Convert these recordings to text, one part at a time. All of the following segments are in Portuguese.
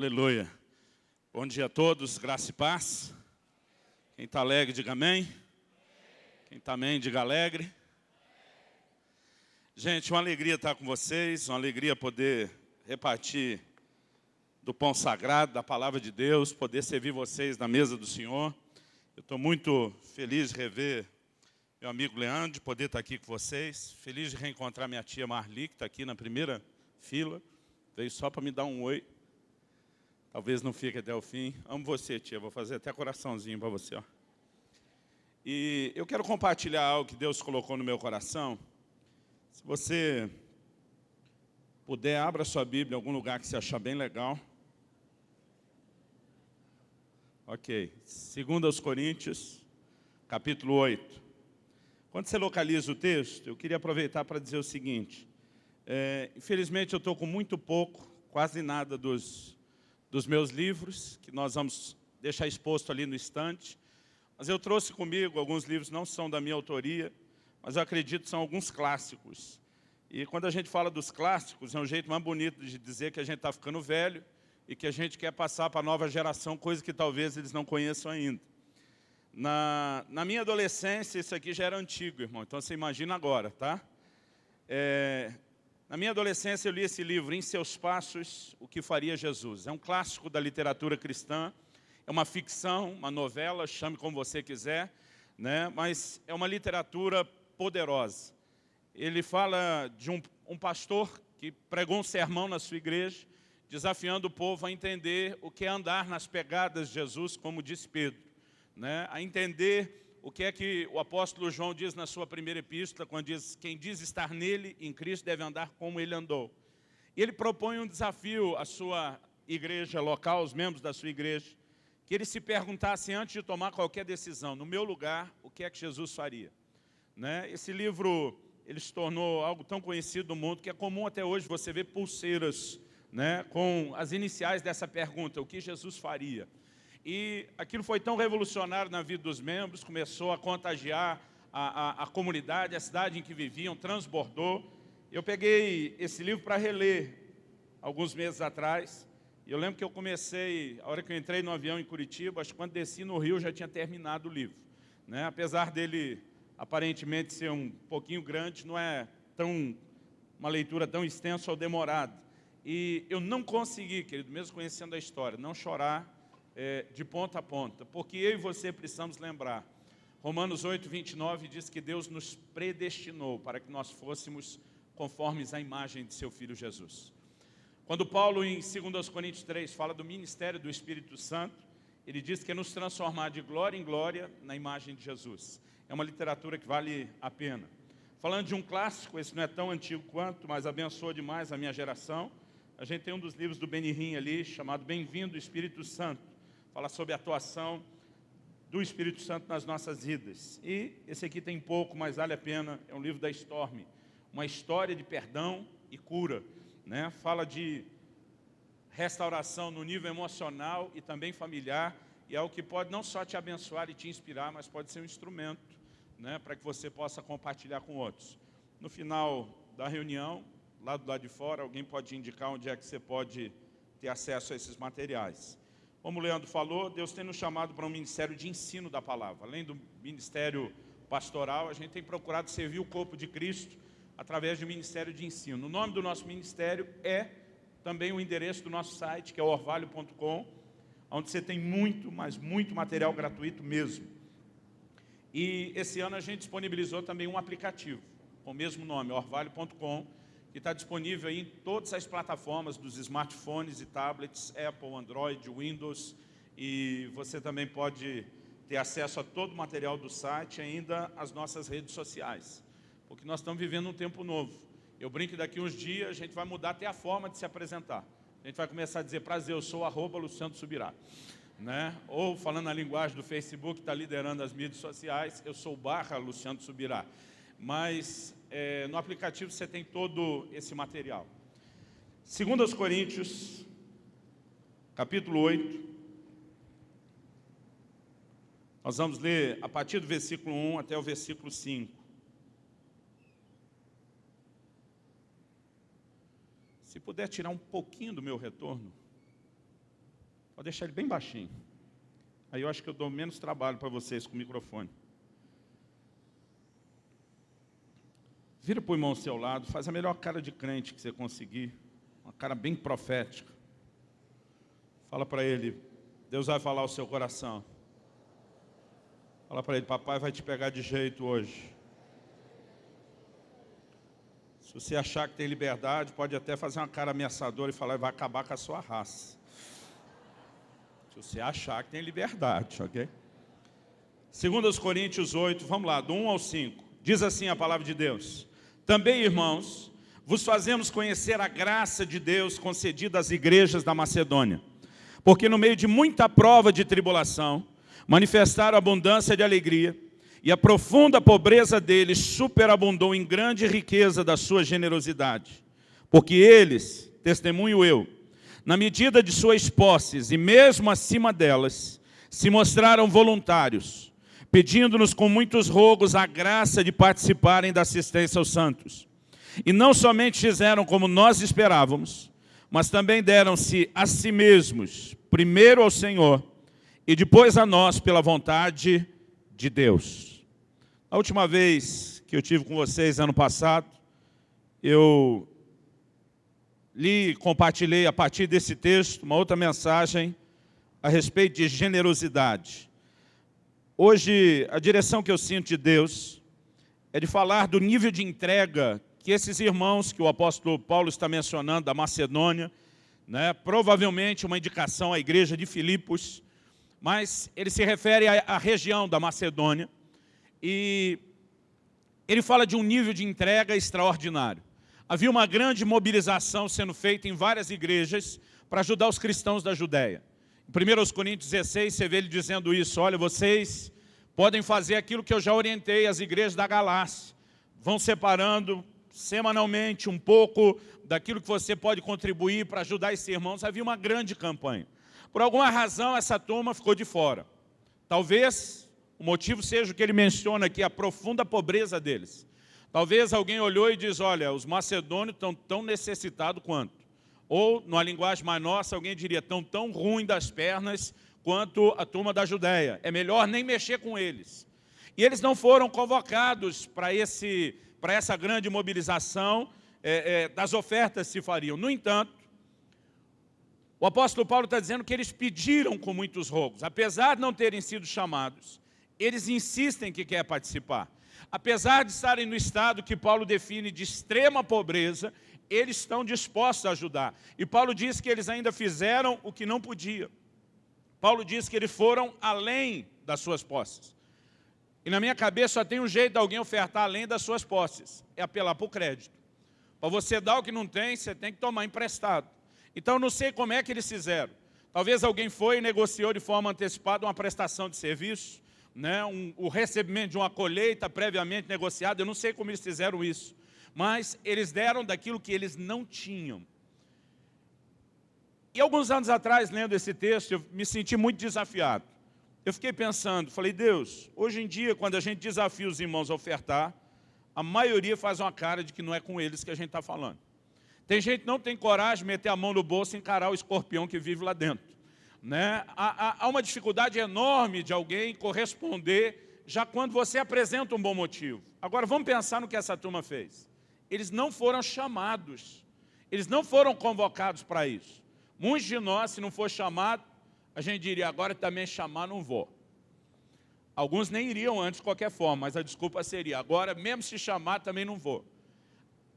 Aleluia. Bom dia a todos, graça e paz. Quem está alegre, diga amém. Quem está amém, diga alegre. Gente, uma alegria estar com vocês, uma alegria poder repartir do pão sagrado, da palavra de Deus, poder servir vocês na mesa do Senhor. Eu estou muito feliz de rever meu amigo Leandro, de poder estar aqui com vocês. Feliz de reencontrar minha tia Marli, que está aqui na primeira fila. Veio só para me dar um oi. Talvez não fique até o fim. Amo você, tia. Vou fazer até coraçãozinho para você. Ó. E eu quero compartilhar algo que Deus colocou no meu coração. Se você puder, abra sua Bíblia em algum lugar que você achar bem legal. Ok. 2 Coríntios, capítulo 8. Quando você localiza o texto, eu queria aproveitar para dizer o seguinte. Infelizmente, eu estou com muito pouco, quase nada dos meus livros, que nós vamos deixar exposto ali no estante. Mas eu trouxe comigo alguns livros, não são da minha autoria, mas eu acredito que são alguns clássicos. E quando a gente fala dos clássicos, é um jeito mais bonito de dizer que a gente está ficando velho e que a gente quer passar para a nova geração, coisa que talvez eles não conheçam ainda. Na minha adolescência, isso aqui já era antigo, irmão, então você imagina agora, tá? Na minha adolescência, eu li esse livro, Em Seus Passos, O que Faria Jesus. É um clássico da literatura cristã, é uma ficção, uma novela, chame como você quiser, né? Mas é uma literatura poderosa. Ele fala de um pastor que pregou um sermão na sua igreja, desafiando o povo a entender o que é andar nas pegadas de Jesus, como disse Pedro, né? A entender o que é que o apóstolo João diz na sua primeira epístola, quando diz, quem diz estar nele, em Cristo, deve andar como ele andou. E ele propõe um desafio à sua igreja local, aos membros da sua igreja, que eles se perguntassem antes de tomar qualquer decisão, no meu lugar, o que é que Jesus faria? Né? Esse livro, ele se tornou algo tão conhecido no mundo, que é comum até hoje você ver pulseiras, né, com as iniciais dessa pergunta, o que Jesus faria? E aquilo foi tão revolucionário na vida dos membros, começou a contagiar a comunidade, a cidade em que viviam, transbordou. Eu peguei esse livro para reler alguns meses atrás. E eu lembro que eu comecei, a hora que eu entrei no avião em Curitiba, acho que quando desci no Rio já tinha terminado o livro. Né? Apesar dele aparentemente ser um pouquinho grande, não é uma leitura tão extensa ou demorada. E eu não consegui, querido, mesmo conhecendo a história, não chorar de ponta a ponta, porque eu e você precisamos lembrar. Romanos 8:29 diz que Deus nos predestinou para que nós fôssemos conformes à imagem de seu Filho Jesus. Quando Paulo, em 2 Coríntios 3, fala do ministério do Espírito Santo, ele diz que é nos transformar de glória em glória na imagem de Jesus. É uma literatura que vale a pena. Falando de um clássico, esse não é tão antigo quanto, mas abençoa demais a minha geração. A gente tem um dos livros do Benihim ali, chamado Bem-vindo Espírito Santo. Fala sobre a atuação do Espírito Santo nas nossas vidas. E esse aqui tem pouco, mas vale a pena, é um livro da Storm. Uma história de perdão e cura. Né? Fala de restauração no nível emocional e também familiar. E é algo que pode não só te abençoar e te inspirar, mas pode ser um instrumento, né, para que você possa compartilhar com outros. No final da reunião, lá do lado de fora, alguém pode indicar onde é que você pode ter acesso a esses materiais. Como o Leandro falou, Deus tem nos chamado para um ministério de ensino da palavra. Além do ministério pastoral, a gente tem procurado servir o corpo de Cristo através de um ministério de ensino. O nome do nosso ministério é também o endereço do nosso site, que é orvalho.com, onde você tem muito, mas muito material gratuito mesmo. E esse ano a gente disponibilizou também um aplicativo, com o mesmo nome, orvalho.com, que está disponível aí em todas as plataformas dos smartphones e tablets, Apple, Android, Windows, e você também pode ter acesso a todo o material do site e ainda as nossas redes sociais, porque nós estamos vivendo um tempo novo. Eu brinco que daqui uns dias a gente vai mudar até a forma de se apresentar. A gente vai começar a dizer, prazer, eu sou @Luciano Subirá. Né? Ou, falando na linguagem do Facebook, que está liderando as mídias sociais, eu sou /Luciano Subirá. Mas no aplicativo você tem todo esse material. 2 Coríntios, capítulo 8. Nós vamos ler a partir do versículo 1 até o versículo 5. Se puder tirar um pouquinho do meu retorno. Pode deixar ele bem baixinho. Aí eu acho que eu dou menos trabalho para vocês com o microfone. Vira para o irmão ao seu lado, faz a melhor cara de crente que você conseguir. Uma cara bem profética. Fala para ele, Deus vai falar ao seu coração. Fala para ele, papai vai te pegar de jeito hoje. Se você achar que tem liberdade, pode até fazer uma cara ameaçadora e falar que vai acabar com a sua raça. Se você achar que tem liberdade, ok? 2 Coríntios 8, vamos lá, do 1 ao 5. Diz assim a palavra de Deus. Também, irmãos, vos fazemos conhecer a graça de Deus concedida às igrejas da Macedônia. Porque no meio de muita prova de tribulação, manifestaram abundância de alegria, e a profunda pobreza deles superabundou em grande riqueza da sua generosidade. Porque eles, testemunho eu, na medida de suas posses e mesmo acima delas, se mostraram voluntários, pedindo-nos com muitos rogos a graça de participarem da assistência aos santos. E não somente fizeram como nós esperávamos, mas também deram-se a si mesmos, primeiro ao Senhor, e depois a nós pela vontade de Deus. A última vez que eu tive com vocês, ano passado, eu li e compartilhei a partir desse texto uma outra mensagem a respeito de generosidade. Hoje, a direção que eu sinto de Deus é de falar do nível de entrega que esses irmãos que o apóstolo Paulo está mencionando, da Macedônia, né, provavelmente uma indicação à igreja de Filipos, mas ele se refere à região da Macedônia, e ele fala de um nível de entrega extraordinário. Havia uma grande mobilização sendo feita em várias igrejas para ajudar os cristãos da Judéia. Em 1 Coríntios 16, você vê ele dizendo isso, olha, vocês podem fazer aquilo que eu já orientei às igrejas da Galácia. Vão separando semanalmente um pouco daquilo que você pode contribuir para ajudar esses irmãos. Havia uma grande campanha. Por alguma razão, essa turma ficou de fora. Talvez o motivo seja o que ele menciona aqui, a profunda pobreza deles. Talvez alguém olhou e diz, olha, os macedônios estão tão necessitados quanto. Ou, numa linguagem mais nossa, alguém diria, estão tão ruim das pernas quanto a turma da Judéia. É melhor nem mexer com eles. E eles não foram convocados para essa grande mobilização das ofertas que se fariam. No entanto, o apóstolo Paulo está dizendo que eles pediram com muitos rogos. Apesar de não terem sido chamados, eles insistem que quer participar. Apesar de estarem no estado que Paulo define de extrema pobreza, eles estão dispostos a ajudar. E Paulo diz que eles ainda fizeram o que não podia. Paulo diz que eles foram além das suas posses. E na minha cabeça só tem um jeito de alguém ofertar além das suas posses. É apelar para o crédito. Para você dar o que não tem, você tem que tomar emprestado. Então eu não sei como é que eles fizeram. Talvez alguém foi e negociou de forma antecipada uma prestação de serviço, né, o recebimento de uma colheita previamente negociada. Eu não sei como eles fizeram isso. Mas eles deram daquilo que eles não tinham. E alguns anos atrás, lendo esse texto, eu me senti muito desafiado. Eu fiquei pensando, falei, Deus, hoje em dia, quando a gente desafia os irmãos a ofertar, a maioria faz uma cara de que não é com eles que a gente está falando. Tem gente que não tem coragem de meter a mão no bolso e encarar o escorpião que vive lá dentro. Né? Há uma dificuldade enorme de alguém corresponder já quando você apresenta um bom motivo. Agora, vamos pensar no que essa turma fez. Eles não foram chamados, eles não foram convocados para isso. Muitos de nós, se não for chamado, a gente diria, agora também chamar, não vou. Alguns nem iriam antes de qualquer forma, mas a desculpa seria, agora mesmo se chamar, também não vou.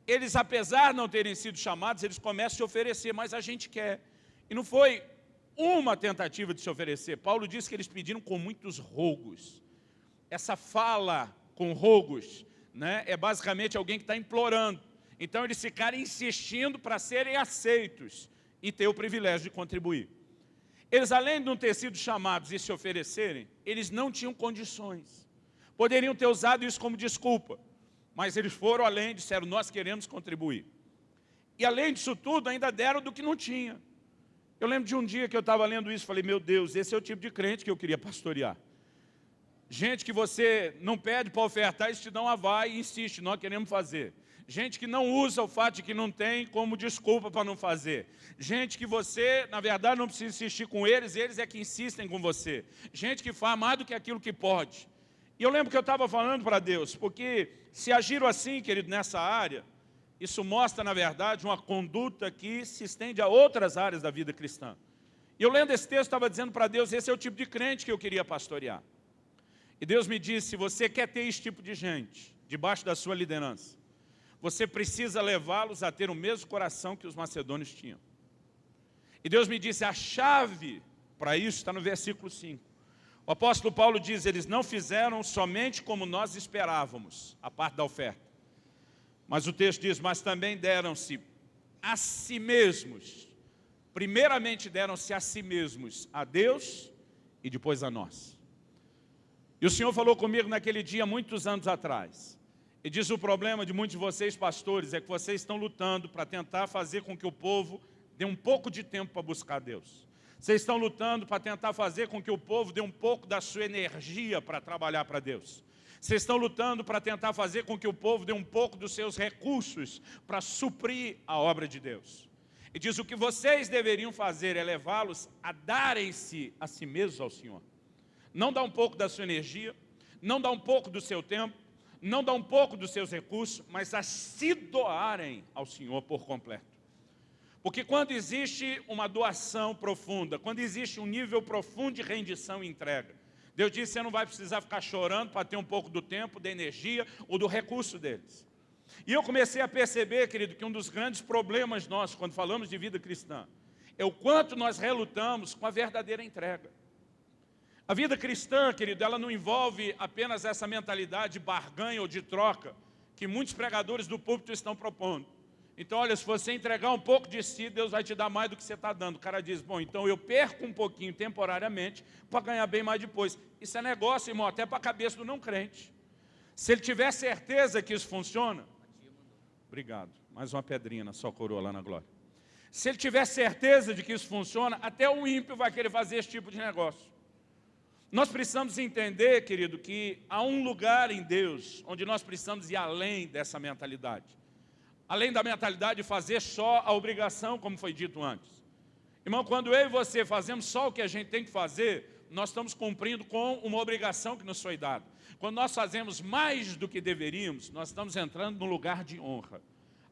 Eles, apesar de não terem sido chamados, eles começam a se oferecer, mas a gente quer. E não foi uma tentativa de se oferecer. Paulo diz que eles pediram com muitos rogos. Essa fala com rogos, né, é basicamente alguém que está implorando. Então eles ficaram insistindo para serem aceitos e ter o privilégio de contribuir. Eles, além de não ter sido chamados e se oferecerem, eles não tinham condições. Poderiam ter usado isso como desculpa, mas eles foram além e disseram, nós queremos contribuir. E além disso tudo, ainda deram do que não tinha. Eu lembro de um dia que eu estava lendo isso, falei, meu Deus, esse é o tipo de crente que eu queria pastorear. Gente que você não pede para ofertar, eles te dão a vai e insiste, nós queremos fazer. Gente que não usa o fato de que não tem como desculpa para não fazer. Gente que você, na verdade, não precisa insistir com eles é que insistem com você. Gente que faz mais do que aquilo que pode. E eu lembro que eu estava falando para Deus, porque se agiram assim, querido, nessa área, isso mostra, na verdade, uma conduta que se estende a outras áreas da vida cristã. E eu lendo esse texto, estava dizendo para Deus, esse é o tipo de crente que eu queria pastorear. E Deus me disse, se você quer ter esse tipo de gente, debaixo da sua liderança, você precisa levá-los a ter o mesmo coração que os macedônios tinham. E Deus me disse, a chave para isso está no versículo 5. O apóstolo Paulo diz, eles não fizeram somente como nós esperávamos, a parte da oferta. Mas o texto diz, mas também deram-se a si mesmos. Primeiramente deram-se a si mesmos, a Deus e depois a nós. E o Senhor falou comigo naquele dia, muitos anos atrás. E diz, o problema de muitos de vocês, pastores, é que vocês estão lutando para tentar fazer com que o povo dê um pouco de tempo para buscar Deus. Vocês estão lutando para tentar fazer com que o povo dê um pouco da sua energia para trabalhar para Deus. Vocês estão lutando para tentar fazer com que o povo dê um pouco dos seus recursos para suprir a obra de Deus. E diz, o que vocês deveriam fazer é levá-los a darem-se a si mesmos ao Senhor. Não dá um pouco da sua energia, não dá um pouco do seu tempo, não dá um pouco dos seus recursos, mas a se doarem ao Senhor por completo. Porque quando existe uma doação profunda, quando existe um nível profundo de rendição e entrega, Deus disse, você não vai precisar ficar chorando para ter um pouco do tempo, da energia ou do recurso deles. E eu comecei a perceber, querido, que um dos grandes problemas nossos, quando falamos de vida cristã, é o quanto nós relutamos com a verdadeira entrega. A vida cristã, querido, ela não envolve apenas essa mentalidade de barganha ou de troca que muitos pregadores do púlpito estão propondo. Então, olha, se você entregar um pouco de si, Deus vai te dar mais do que você está dando. O cara diz, bom, então eu perco um pouquinho temporariamente para ganhar bem mais depois. Isso é negócio, irmão, até para a cabeça do não crente. Se ele tiver certeza que isso funciona, obrigado, mais uma pedrinha na sua coroa lá na glória. Se ele tiver certeza de que isso funciona, até o ímpio vai querer fazer esse tipo de negócio. Nós precisamos entender, querido, que há um lugar em Deus onde nós precisamos ir além dessa mentalidade. Além da mentalidade de fazer só a obrigação, como foi dito antes. Irmão, quando eu e você fazemos só o que a gente tem que fazer, nós estamos cumprindo com uma obrigação que nos foi dada. Quando nós fazemos mais do que deveríamos, nós estamos entrando num lugar de honra.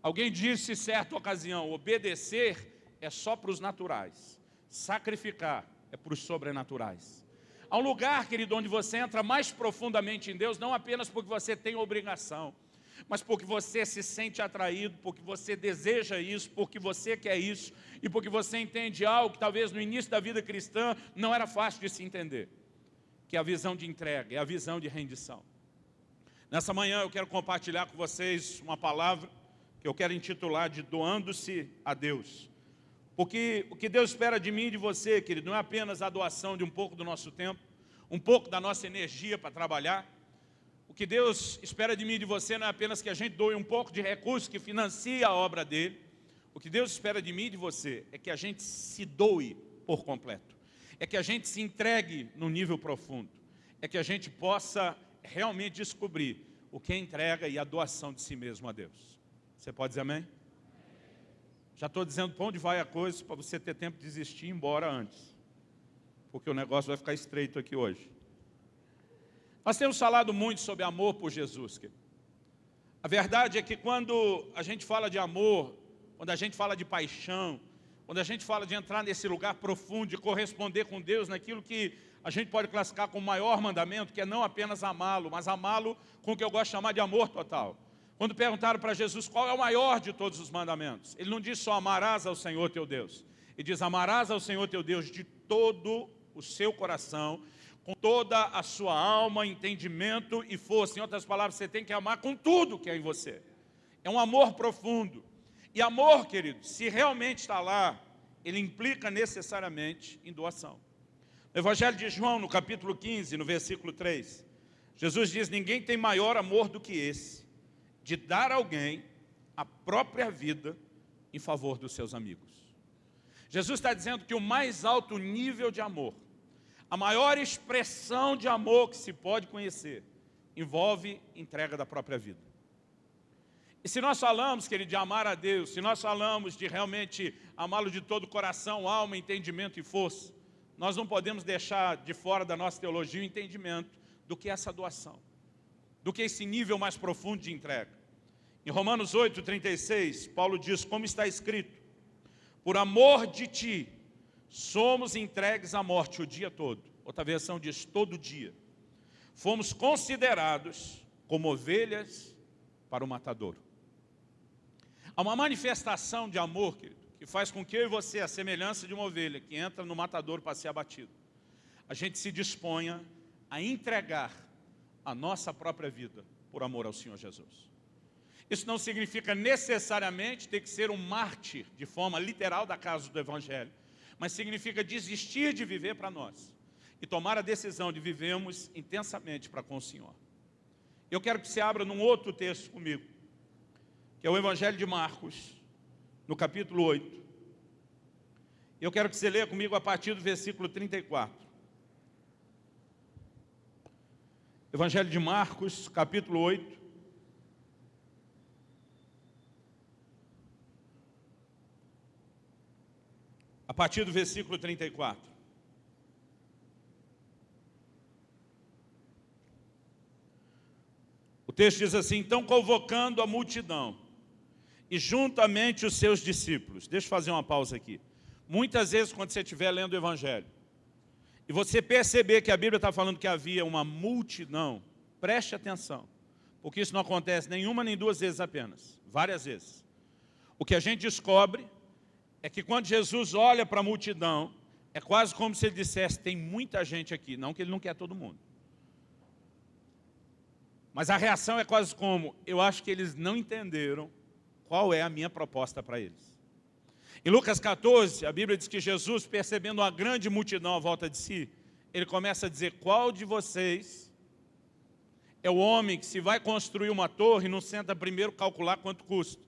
Alguém disse em certa ocasião, obedecer é só para os naturais. Sacrificar é para os sobrenaturais. Há um lugar, querido, onde você entra mais profundamente em Deus, não apenas porque você tem obrigação, mas porque você se sente atraído, porque você deseja isso, porque você quer isso, e porque você entende algo que talvez no início da vida cristã não era fácil de se entender, que é a visão de entrega, é a visão de rendição. Nessa manhã eu quero compartilhar com vocês uma palavra que eu quero intitular de doando-se a Deus. Porque o que Deus espera de mim e de você, querido, não é apenas a doação de um pouco do nosso tempo, um pouco da nossa energia para trabalhar. O que Deus espera de mim e de você não é apenas que a gente doe um pouco de recursos que financia a obra dele. O que Deus espera de mim e de você é que a gente se doe por completo. É que a gente se entregue num nível profundo. É que a gente possa realmente descobrir o que é entrega e a doação de si mesmo a Deus. Você pode dizer amém? Já estou dizendo para onde vai a coisa para você ter tempo de desistir e ir embora antes. Porque o negócio vai ficar estreito aqui hoje. Nós temos falado muito sobre amor por Jesus. A verdade é que quando a gente fala de amor, quando a gente fala de paixão, quando a gente fala de entrar nesse lugar profundo, de corresponder com Deus naquilo que a gente pode classificar como o maior mandamento, que é não apenas amá-lo, mas amá-lo com o que eu gosto de chamar de amor total. Quando perguntaram para Jesus qual é o maior de todos os mandamentos, ele não diz só amarás ao Senhor teu Deus. Ele diz amarás ao Senhor teu Deus de todo o seu coração, com toda a sua alma, entendimento e força. Em outras palavras, você tem que amar com tudo que é em você. É um amor profundo. E amor, querido, se realmente está lá, ele implica necessariamente em doação. No Evangelho de João, no capítulo 15, no versículo 3, Jesus diz, ninguém tem maior amor do que esse, de dar a alguém a própria vida em favor dos seus amigos. Jesus está dizendo que o mais alto nível de amor, a maior expressão de amor que se pode conhecer, envolve entrega da própria vida. E se nós falamos, querido, de amar a Deus, se nós falamos de realmente amá-lo de todo o coração, alma, entendimento e força, nós não podemos deixar de fora da nossa teologia o entendimento do que é essa doação, do que é esse nível mais profundo de entrega. Em Romanos 8:36, Paulo diz, como está escrito, por amor de ti, somos entregues à morte o dia todo. Outra versão diz, todo dia. Fomos considerados como ovelhas para o matadouro. Há uma manifestação de amor, querido, que faz com que eu e você, a semelhança de uma ovelha que entra no matadouro para ser abatido, a gente se disponha a entregar a nossa própria vida por amor ao Senhor Jesus. Isso não significa necessariamente ter que ser um mártir de forma literal da causa do Evangelho, mas significa desistir de viver para nós e tomar a decisão de vivermos intensamente para com o Senhor. Eu quero que você abra num outro texto comigo, que é o Evangelho de Marcos, no capítulo 8. Eu quero que você leia comigo a partir do versículo 34. Evangelho de Marcos, capítulo 8. A partir do versículo 34. O texto diz assim, então convocando a multidão e juntamente os seus discípulos. Deixa eu fazer uma pausa aqui. Muitas vezes quando você estiver lendo o Evangelho e você perceber que a Bíblia está falando que havia uma multidão, preste atenção, porque isso não acontece nenhuma nem duas vezes apenas, várias vezes. O que a gente descobre é que quando Jesus olha para a multidão, é quase como se ele dissesse, tem muita gente aqui, não que ele não quer todo mundo. Mas a reação é quase como, eu acho que eles não entenderam qual é a minha proposta para eles. Em Lucas 14, a Bíblia diz que Jesus, percebendo uma grande multidão à volta de si, ele começa a dizer, qual de vocês é o homem que se vai construir uma torre, não senta primeiro calcular quanto custa,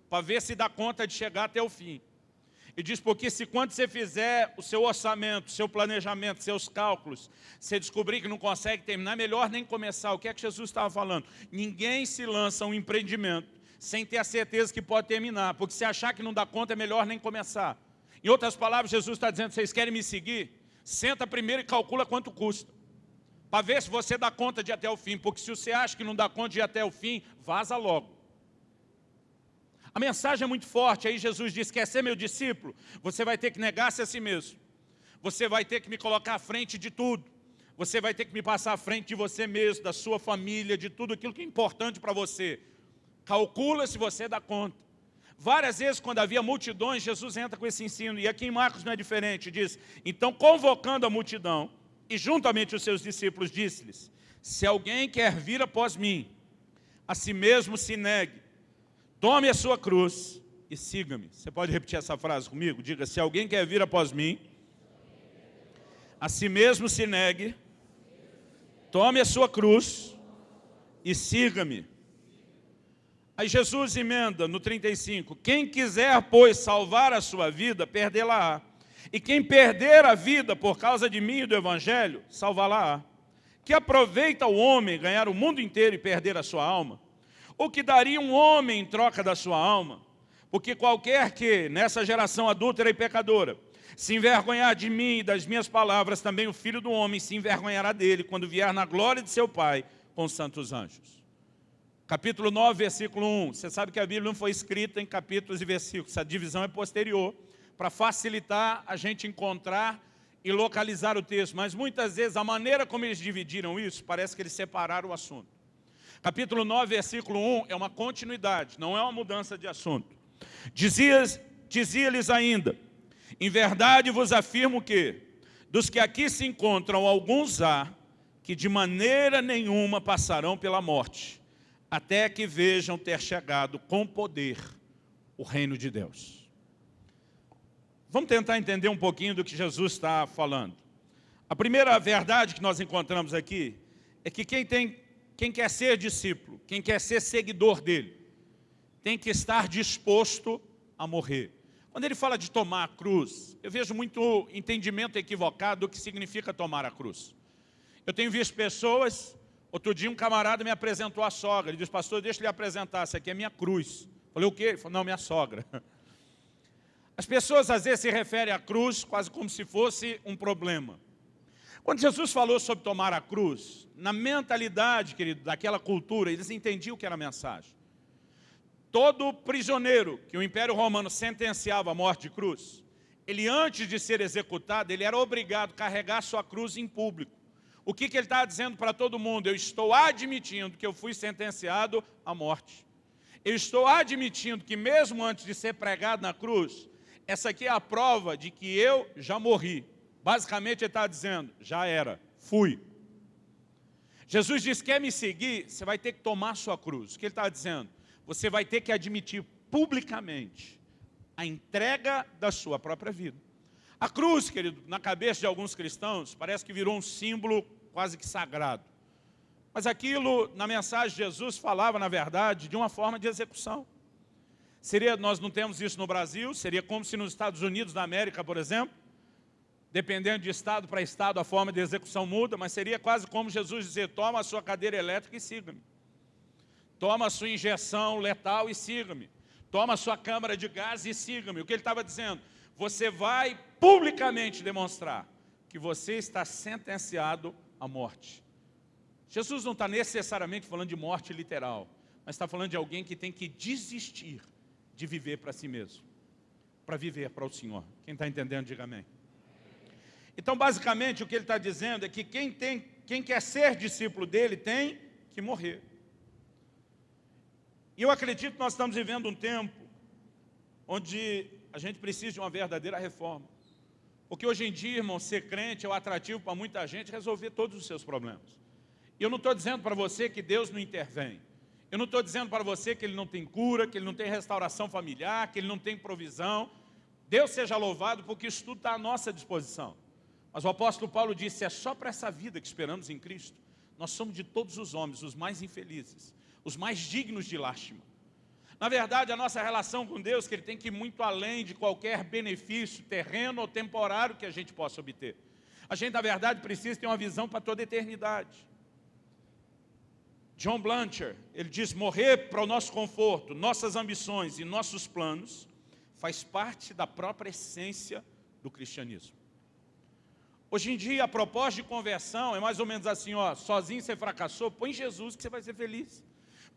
para ver se dá conta de chegar até o fim. E diz, porque se quando você fizer o seu orçamento, seu planejamento, seus cálculos, você descobrir que não consegue terminar, melhor nem começar. O que é que Jesus estava falando? Ninguém se lança a um empreendimento sem ter a certeza que pode terminar, porque se achar que não dá conta, é melhor nem começar. Em outras palavras, Jesus está dizendo, vocês querem me seguir? Senta primeiro e calcula quanto custa, para ver se você dá conta de ir até o fim, porque se você acha que não dá conta de ir até o fim, vaza logo. A mensagem é muito forte, aí Jesus diz, quer ser meu discípulo? Você vai ter que negar-se a si mesmo. Você vai ter que me colocar à frente de tudo. Você vai ter que me passar à frente de você mesmo, da sua família, de tudo aquilo que é importante para você. Calcula se você dá conta. Várias vezes, quando havia multidões, Jesus entra com esse ensino, e aqui em Marcos não é diferente, diz, então convocando a multidão, e juntamente os seus discípulos, disse-lhes, se alguém quer vir após mim, a si mesmo se negue, tome a sua cruz e siga-me. Você pode repetir essa frase comigo? Diga, se alguém quer vir após mim, a si mesmo se negue, tome a sua cruz e siga-me. Aí Jesus emenda no 35, quem quiser, pois, salvar a sua vida, perdê-la-á. E quem perder a vida por causa de mim e do Evangelho, salvá-la-á. Que aproveita o homem ganhar o mundo inteiro e perder a sua alma? O que daria um homem em troca da sua alma? Porque qualquer que, nessa geração adúltera e pecadora, se envergonhar de mim e das minhas palavras, também o Filho do Homem se envergonhará dele, quando vier na glória de seu Pai com os santos anjos. Capítulo 9, versículo 1. Você sabe que a Bíblia não foi escrita em capítulos e versículos, essa divisão é posterior, para facilitar a gente encontrar e localizar o texto. Mas muitas vezes a maneira como eles dividiram isso, parece que eles separaram o assunto. Capítulo 9, versículo 1 é uma continuidade, não é uma mudança de assunto. Dizia-lhes ainda, em verdade vos afirmo que, dos que aqui se encontram, alguns há que de maneira nenhuma passarão pela morte, até que vejam ter chegado com poder o reino de Deus. Vamos tentar entender um pouquinho do que Jesus está falando. A primeira verdade que nós encontramos aqui é que quem quer ser discípulo, quem quer ser seguidor dele, tem que estar disposto a morrer. Quando ele fala de tomar a cruz, eu vejo muito entendimento equivocado do que significa tomar a cruz. Eu tenho visto pessoas Outro dia um camarada me apresentou a sogra. Ele disse, pastor, deixa eu lhe apresentar, essa aqui é minha cruz. Falei, o quê? Ele falou, não, minha sogra. As pessoas às vezes se referem à cruz quase como se fosse um problema. Quando Jesus falou sobre tomar a cruz, na mentalidade, querido, daquela cultura, eles entendiam o que era a mensagem. Todo prisioneiro que o Império Romano sentenciava à morte de cruz, ele antes de ser executado, ele era obrigado a carregar sua cruz em público. O que ele está dizendo para todo mundo? Eu estou admitindo que eu fui sentenciado à morte. Eu estou admitindo que mesmo antes de ser pregado na cruz, essa aqui é a prova de que eu já morri. Basicamente ele está dizendo, já era, fui. Jesus diz, quer me seguir? Você vai ter que tomar sua cruz. O que ele está dizendo? Você vai ter que admitir publicamente a entrega da sua própria vida. A cruz, querido, na cabeça de alguns cristãos, parece que virou um símbolo quase que sagrado. Mas aquilo, na mensagem de Jesus, falava, na verdade, de uma forma de execução. Nós não temos isso no Brasil, seria como se nos Estados Unidos da América, por exemplo, dependendo de estado para estado, a forma de execução muda, mas seria quase como Jesus dizer, toma a sua cadeira elétrica e siga-me. Toma a sua injeção letal e siga-me. Toma a sua câmara de gás e siga-me. O que ele estava dizendo? Você vai publicamente demonstrar que você está sentenciado à morte. Jesus não está necessariamente falando de morte literal, mas está falando de alguém que tem que desistir de viver para si mesmo, para viver para o Senhor. Quem está entendendo, diga amém. Então, basicamente, o que ele está dizendo é que quem quer ser discípulo dele tem que morrer. E eu acredito que nós estamos vivendo um tempo onde a gente precisa de uma verdadeira reforma. Porque hoje em dia, irmão, ser crente é o atrativo para muita gente resolver todos os seus problemas. E eu não estou dizendo para você que Deus não intervém. Eu não estou dizendo para você que Ele não tem cura, que Ele não tem restauração familiar, que Ele não tem provisão. Deus seja louvado porque isso tudo está à nossa disposição. Mas o apóstolo Paulo disse, é só para essa vida que esperamos em Cristo. Nós somos de todos os homens, os mais infelizes, os mais dignos de lástima. Na verdade, a nossa relação com Deus, que Ele tem que ir muito além de qualquer benefício terreno ou temporário que a gente possa obter. A gente, na verdade, precisa ter uma visão para toda a eternidade. John Blanchard, ele diz, morrer para o nosso conforto, nossas ambições e nossos planos, faz parte da própria essência do cristianismo. Hoje em dia, a proposta de conversão é mais ou menos assim, ó, sozinho você fracassou, põe Jesus que você vai ser feliz.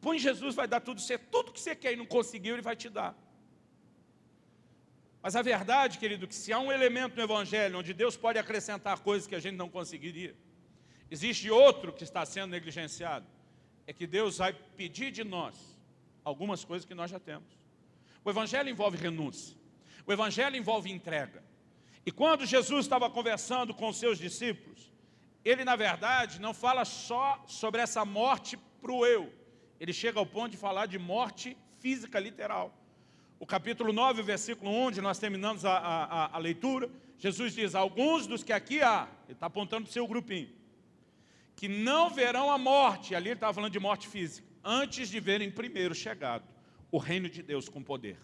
Põe Jesus, vai dar tudo que você quer e não conseguiu, Ele vai te dar. Mas a verdade, querido, que se há um elemento no Evangelho onde Deus pode acrescentar coisas que a gente não conseguiria, existe outro que está sendo negligenciado, é que Deus vai pedir de nós algumas coisas que nós já temos. O Evangelho envolve renúncia, o Evangelho envolve entrega. E quando Jesus estava conversando com os seus discípulos, Ele, na verdade, não fala só sobre essa morte para o eu. Ele chega ao ponto de falar de morte física literal. O capítulo 9, o versículo 1, onde nós terminamos a leitura, Jesus diz, alguns dos que aqui há, ele está apontando para o seu grupinho, que não verão a morte, ali ele estava falando de morte física, antes de verem primeiro chegado o reino de Deus com poder.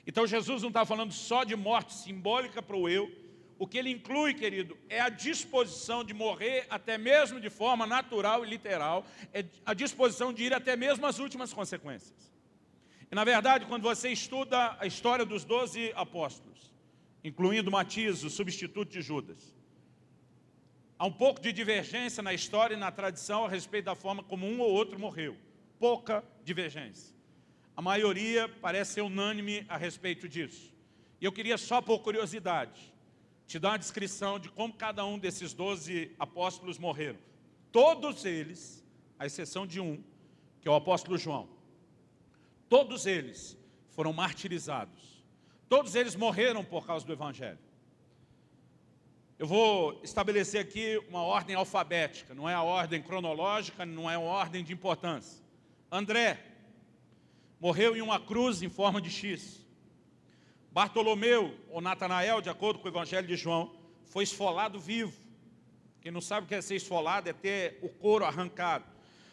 Então Jesus não está falando só de morte simbólica para o eu, o que ele inclui, querido, é a disposição de morrer até mesmo de forma natural e literal, é a disposição de ir até mesmo às últimas consequências. E na verdade, quando você estuda a história dos 12 apóstolos, incluindo Matias, o substituto de Judas, há um pouco de divergência na história e na tradição a respeito da forma como um ou outro morreu. Pouca divergência. A maioria parece ser unânime a respeito disso. E eu queria só, por curiosidade, te dar uma descrição de como cada um desses 12 apóstolos morreram. Todos eles, à exceção de um, que é o apóstolo João, todos eles foram martirizados. Todos eles morreram por causa do Evangelho. Eu vou estabelecer aqui uma ordem alfabética, não é a ordem cronológica, não é a ordem de importância. André morreu em uma cruz em forma de X. Bartolomeu, ou Natanael, de acordo com o Evangelho de João, foi esfolado vivo. Quem não sabe o que é ser esfolado é ter o couro arrancado.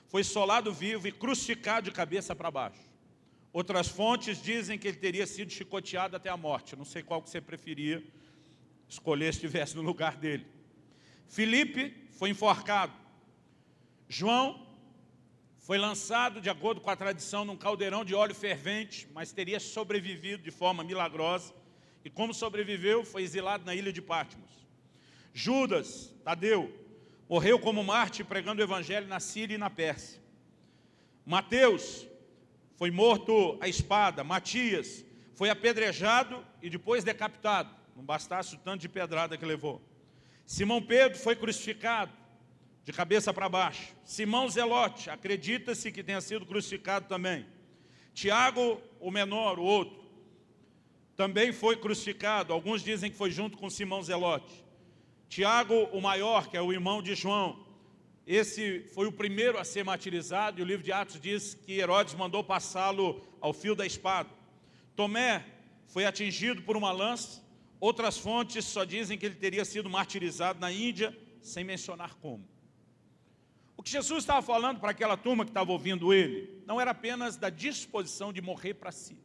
Foi esfolado vivo e crucificado de cabeça para baixo. Outras fontes dizem que ele teria sido chicoteado até a morte. Eu não sei qual que você preferia escolher se estivesse no lugar dele. Filipe foi enforcado. João Foi lançado, de acordo com a tradição, num caldeirão de óleo fervente, mas teria sobrevivido de forma milagrosa. E como sobreviveu, foi exilado na ilha de Patmos. Judas, Tadeu, morreu como mártir pregando o evangelho na Síria e na Pérsia. Mateus foi morto à espada. Matias foi apedrejado e depois decapitado. Não bastasse o tanto de pedrada que levou. Simão Pedro foi crucificado de cabeça para baixo. Simão Zelote, acredita-se que tenha sido crucificado também. Tiago, o menor, o outro, também foi crucificado. Alguns dizem que foi junto com Simão Zelote. Tiago, o maior, que é o irmão de João, esse foi o primeiro a ser martirizado, e o livro de Atos diz que Herodes mandou passá-lo ao fio da espada. Tomé foi atingido por uma lança. Outras fontes só dizem que ele teria sido martirizado na Índia, sem mencionar como. O que Jesus estava falando para aquela turma que estava ouvindo ele, não era apenas da disposição de morrer para si,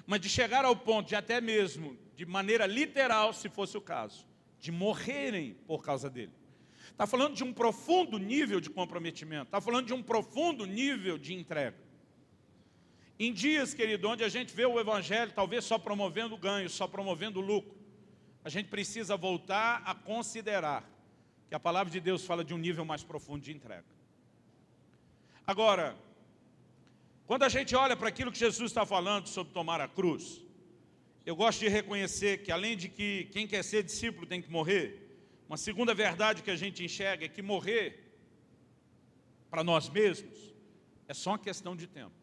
mas de chegar ao ponto de até mesmo, de maneira literal, se fosse o caso, de morrerem por causa dele. Está falando de um profundo nível de comprometimento, está falando de um profundo nível de entrega. Em dias, querido, onde a gente vê o evangelho talvez só promovendo ganho, só promovendo lucro, a gente precisa voltar a considerar que a palavra de Deus fala de um nível mais profundo de entrega. Agora, quando a gente olha para aquilo que Jesus está falando sobre tomar a cruz, eu gosto de reconhecer que além de que quem quer ser discípulo tem que morrer, uma segunda verdade que a gente enxerga é que morrer para nós mesmos é só uma questão de tempo.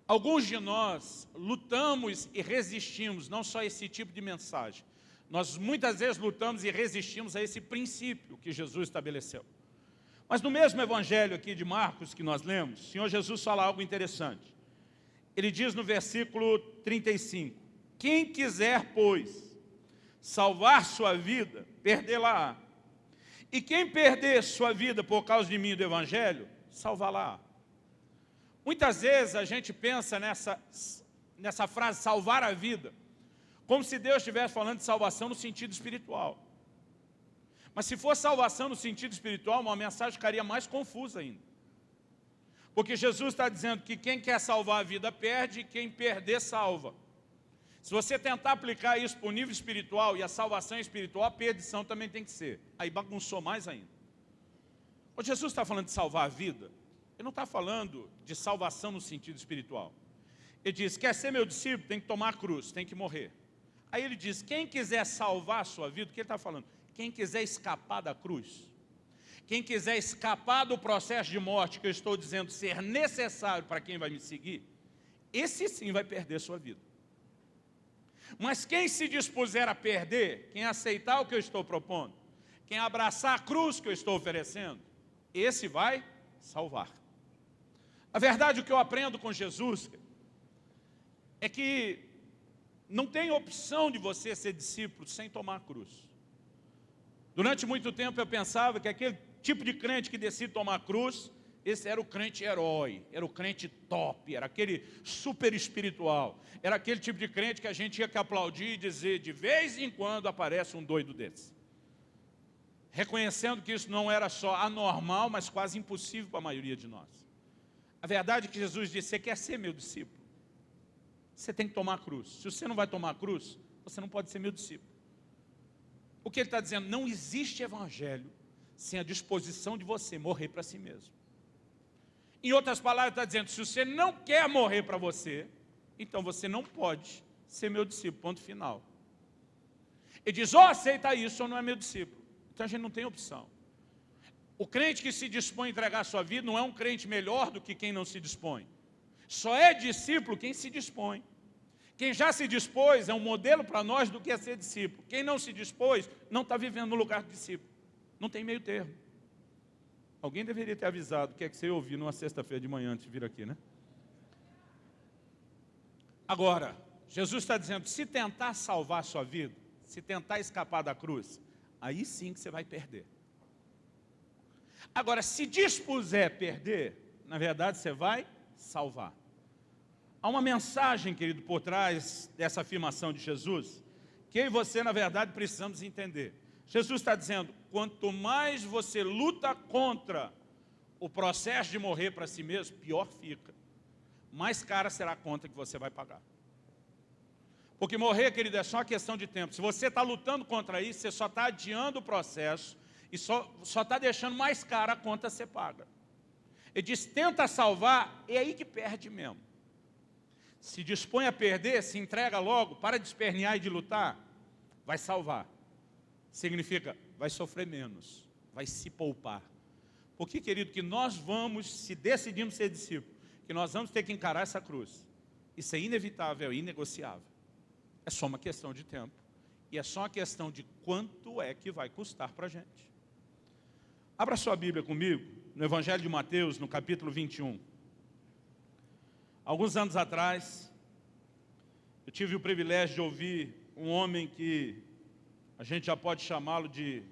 Alguns de nós lutamos e resistimos, não só a esse tipo de mensagem, nós muitas vezes lutamos e resistimos a esse princípio que Jesus estabeleceu. Mas no mesmo evangelho aqui de Marcos que nós lemos, o Senhor Jesus fala algo interessante. Ele diz no versículo 35, quem quiser, pois, salvar sua vida, perdê-la-á. E quem perder sua vida por causa de mim e do evangelho, salvá-la-á. Muitas vezes a gente pensa nessa frase, salvar a vida, como se Deus estivesse falando de salvação no sentido espiritual. Mas se for salvação no sentido espiritual, uma mensagem ficaria mais confusa ainda. Porque Jesus está dizendo que quem quer salvar a vida perde, e quem perder salva. Se você tentar aplicar isso para o nível espiritual e a salvação espiritual, a perdição também tem que ser. Aí bagunçou mais ainda. Quando Jesus está falando de salvar a vida, ele não está falando de salvação no sentido espiritual. Ele diz, quer ser meu discípulo, tem que tomar a cruz, tem que morrer. Aí ele diz, quem quiser salvar a sua vida, o que ele está falando? Quem quiser escapar da cruz, quem quiser escapar do processo de morte que eu estou dizendo ser necessário para quem vai me seguir, esse sim vai perder sua vida. Mas quem se dispuser a perder, quem aceitar o que eu estou propondo, quem abraçar a cruz que eu estou oferecendo, esse vai salvar. A verdade, o que eu aprendo com Jesus é que não tem opção de você ser discípulo sem tomar a cruz. Durante muito tempo eu pensava que aquele tipo de crente que decide tomar a cruz, esse era o crente herói, era o crente top, era aquele super espiritual, era aquele tipo de crente que a gente tinha que aplaudir e dizer, de vez em quando aparece um doido desse. Reconhecendo que isso não era só anormal, mas quase impossível para a maioria de nós. A verdade é que Jesus disse, você quer ser meu discípulo? Você tem que tomar a cruz. Se você não vai tomar a cruz, você não pode ser meu discípulo. O que ele está dizendo? Não existe evangelho sem a disposição de você morrer para si mesmo. Em outras palavras, ele está dizendo, se você não quer morrer para você, então você não pode ser meu discípulo, ponto final. Ele diz, ou aceita isso ou não é meu discípulo. Então a gente não tem opção. O crente que se dispõe a entregar a sua vida não é um crente melhor do que quem não se dispõe. Só é discípulo quem se dispõe. Quem já se dispôs é um modelo para nós do que é ser discípulo. Quem não se dispôs não está vivendo no lugar de discípulo. Não tem meio termo. Alguém deveria ter avisado o que é que você ia ouvir numa sexta-feira de manhã antes de vir aqui, né? Agora, Jesus está dizendo, se tentar salvar a sua vida, se tentar escapar da cruz, aí sim que você vai perder. Agora, se dispuser a perder, na verdade você vai salvar. Há uma mensagem, querido, por trás dessa afirmação de Jesus, que eu e você, na verdade, precisamos entender. Jesus está dizendo, quanto mais você luta contra o processo de morrer para si mesmo, pior fica. Mais cara será a conta que você vai pagar. Porque morrer, querido, é só uma questão de tempo. Se você está lutando contra isso, você só está adiando o processo e só está deixando mais cara a conta ser paga. Ele diz, tenta salvar, é aí que perde mesmo. Se dispõe a perder, se entrega logo, para de espernear e de lutar, vai salvar. Significa, vai sofrer menos, vai se poupar. Porque, querido, que nós vamos, se decidimos ser discípulos, que nós vamos ter que encarar essa cruz. Isso é inevitável, é inegociável. É só uma questão de tempo. E é só uma questão de quanto é que vai custar para a gente. Abra sua Bíblia comigo, no Evangelho de Mateus, no capítulo 21. Alguns anos atrás, eu tive o privilégio de ouvir um homem que a gente já pode chamá-lo de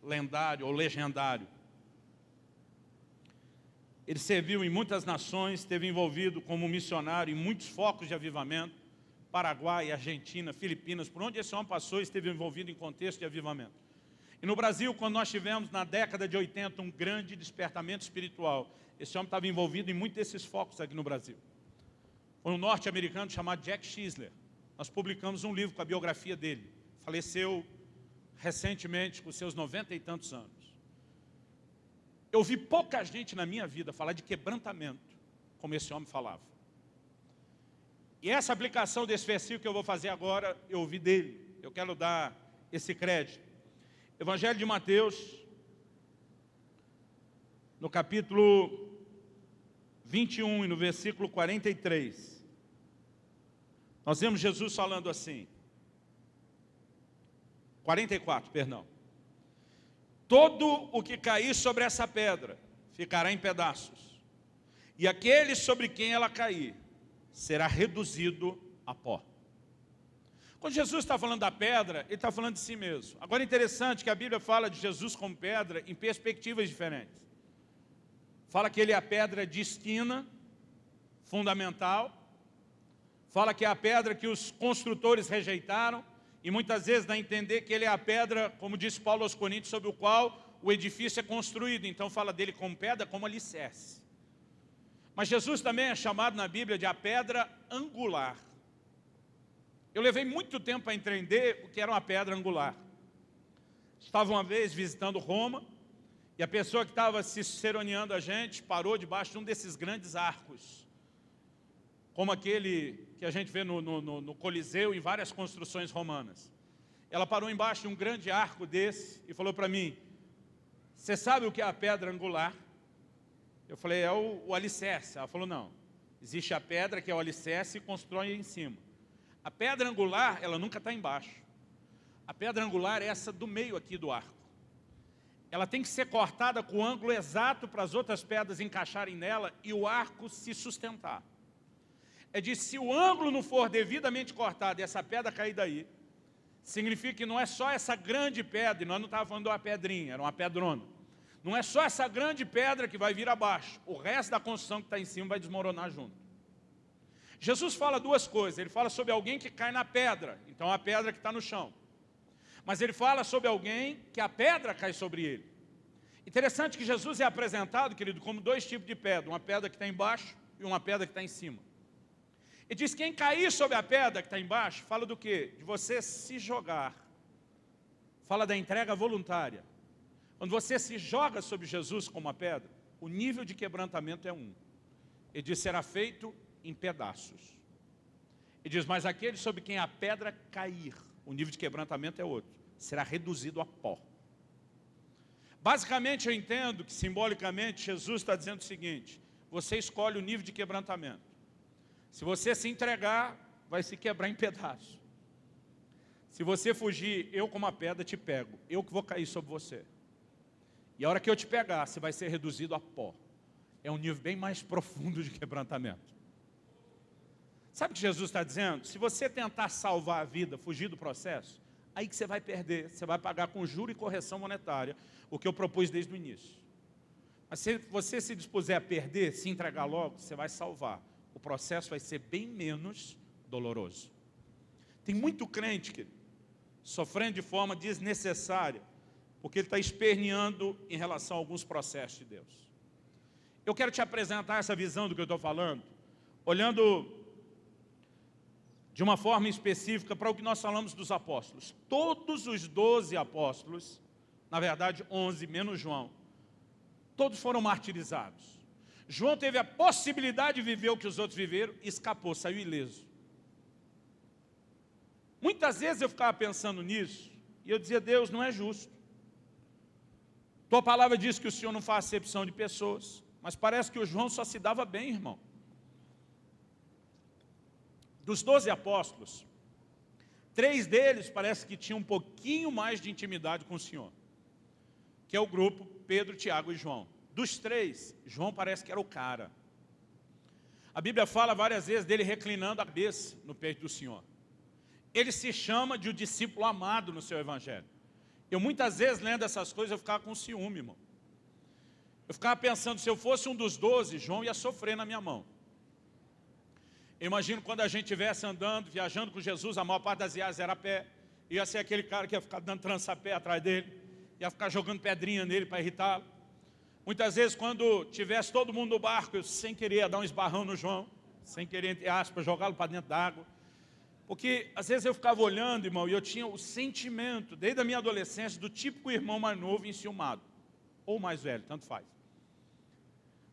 lendário ou legendário. Ele serviu em muitas nações, esteve envolvido como missionário em muitos focos de avivamento, Paraguai, Argentina, Filipinas, por onde esse homem passou, esteve envolvido em contexto de avivamento. E no Brasil, quando nós tivemos na década de 80 um grande despertamento espiritual, esse homem estava envolvido em muitos desses focos aqui no Brasil. Foi um norte-americano chamado Jack Chisler. Nós publicamos um livro com a biografia dele. Faleceu recentemente com seus 90 e tantos anos. Eu vi pouca gente na minha vida falar de quebrantamento, como esse homem falava. E essa aplicação desse versículo que eu vou fazer agora, eu ouvi dele. Eu quero dar esse crédito. Evangelho de Mateus, no capítulo 21 e no versículo 43. Nós vemos Jesus falando assim. 44, perdão. Todo o que cair sobre essa pedra ficará em pedaços, e aquele sobre quem ela cair será reduzido a pó. Quando Jesus está falando da pedra, ele está falando de si mesmo. Agora é interessante que a Bíblia fala de Jesus como pedra em perspectivas diferentes. Fala que ele é a pedra de esquina, fundamental. Fala que é a pedra que os construtores rejeitaram. E muitas vezes dá a entender que ele é a pedra, como disse Paulo aos Coríntios, sobre o qual o edifício é construído. Então fala dele como pedra, como alicerce. Mas Jesus também é chamado na Bíblia de a pedra angular. Eu levei muito tempo para entender o que era uma pedra angular. Estava uma vez visitando Roma, e a pessoa que estava ciceroneando a gente parou debaixo de um desses grandes arcos, como aquele que a gente vê no Coliseu e várias construções romanas. Ela parou embaixo de um grande arco desse e falou para mim, você sabe o que é a pedra angular? Eu falei, é o alicerce. Ela falou, não, existe a pedra que é o alicerce e constrói em cima. A pedra angular, ela nunca está embaixo. A pedra angular é essa do meio aqui do arco. Ela tem que ser cortada com o ângulo exato para as outras pedras encaixarem nela e o arco se sustentar. É de se o ângulo não for devidamente cortado e essa pedra cair daí, significa que não é só essa grande pedra, e nós não estávamos falando de uma pedrinha, era uma pedrona. Não é só essa grande pedra que vai vir abaixo, o resto da construção que está em cima vai desmoronar junto. Jesus fala duas coisas, ele fala sobre alguém que cai na pedra, então a pedra que está no chão. Mas ele fala sobre alguém que a pedra cai sobre ele. Interessante que Jesus é apresentado, querido, como dois tipos de pedra, uma pedra que está embaixo e uma pedra que está em cima. Ele diz que quem cair sobre a pedra que está embaixo, fala do quê? De você se jogar. Fala da entrega voluntária. Quando você se joga sobre Jesus como a pedra, o nível de quebrantamento é um. Ele diz, será feito em pedaços. Ele diz, mas aquele sobre quem a pedra cair, o nível de quebrantamento é outro. Será reduzido a pó. Basicamente eu entendo que simbolicamente Jesus está dizendo o seguinte, você escolhe o nível de quebrantamento. Se você se entregar, vai se quebrar em pedaços. Se você fugir, eu como a pedra te pego. Eu que vou cair sobre você. E a hora que eu te pegar, você vai ser reduzido a pó. É um nível bem mais profundo de quebrantamento. Sabe o que Jesus está dizendo? Se você tentar salvar a vida, fugir do processo, aí que você vai perder. Você vai pagar com juro e correção monetária, o que eu propus desde o início. Mas se você se dispuser a perder, se entregar logo, você vai salvar. O processo vai ser bem menos doloroso. Tem muito crente, querido, sofrendo de forma desnecessária, porque ele está esperneando em relação a alguns processos de Deus. Eu quero te apresentar essa visão do que eu estou falando, olhando de uma forma específica para o que nós falamos dos apóstolos. Todos os 12 apóstolos, na verdade 11, menos João, todos foram martirizados. João teve a possibilidade de viver o que os outros viveram e escapou, saiu ileso. Muitas vezes eu ficava pensando nisso e eu dizia: Deus, não é justo. Tua palavra diz que o Senhor não faz acepção de pessoas, mas parece que o João só se dava bem, irmão. Dos 12 apóstolos, 3 deles parece que tinham um pouquinho mais de intimidade com o Senhor, que é o grupo Pedro, Tiago e João. Dos 3, João parece que era o cara. A Bíblia fala várias vezes dele reclinando a cabeça no peito do Senhor. Ele se chama de o discípulo amado no seu evangelho. Eu muitas vezes lendo essas coisas eu ficava com ciúme, irmão. Eu ficava pensando, se eu fosse um dos 12, João ia sofrer na minha mão. Eu imagino quando a gente estivesse andando, viajando com Jesus, a maior parte das viagens era a pé. Ia ser aquele cara que ia ficar dando trança-pé atrás dele, ia ficar jogando pedrinha nele para irritá-lo. Muitas vezes quando tivesse todo mundo no barco, eu sem querer ia dar um esbarrão no João, sem querer, entre aspas, jogá-lo para dentro d'água. Porque às vezes eu ficava olhando, irmão, e eu tinha o sentimento, desde a minha adolescência, do típico irmão mais novo enciumado, ou mais velho, tanto faz.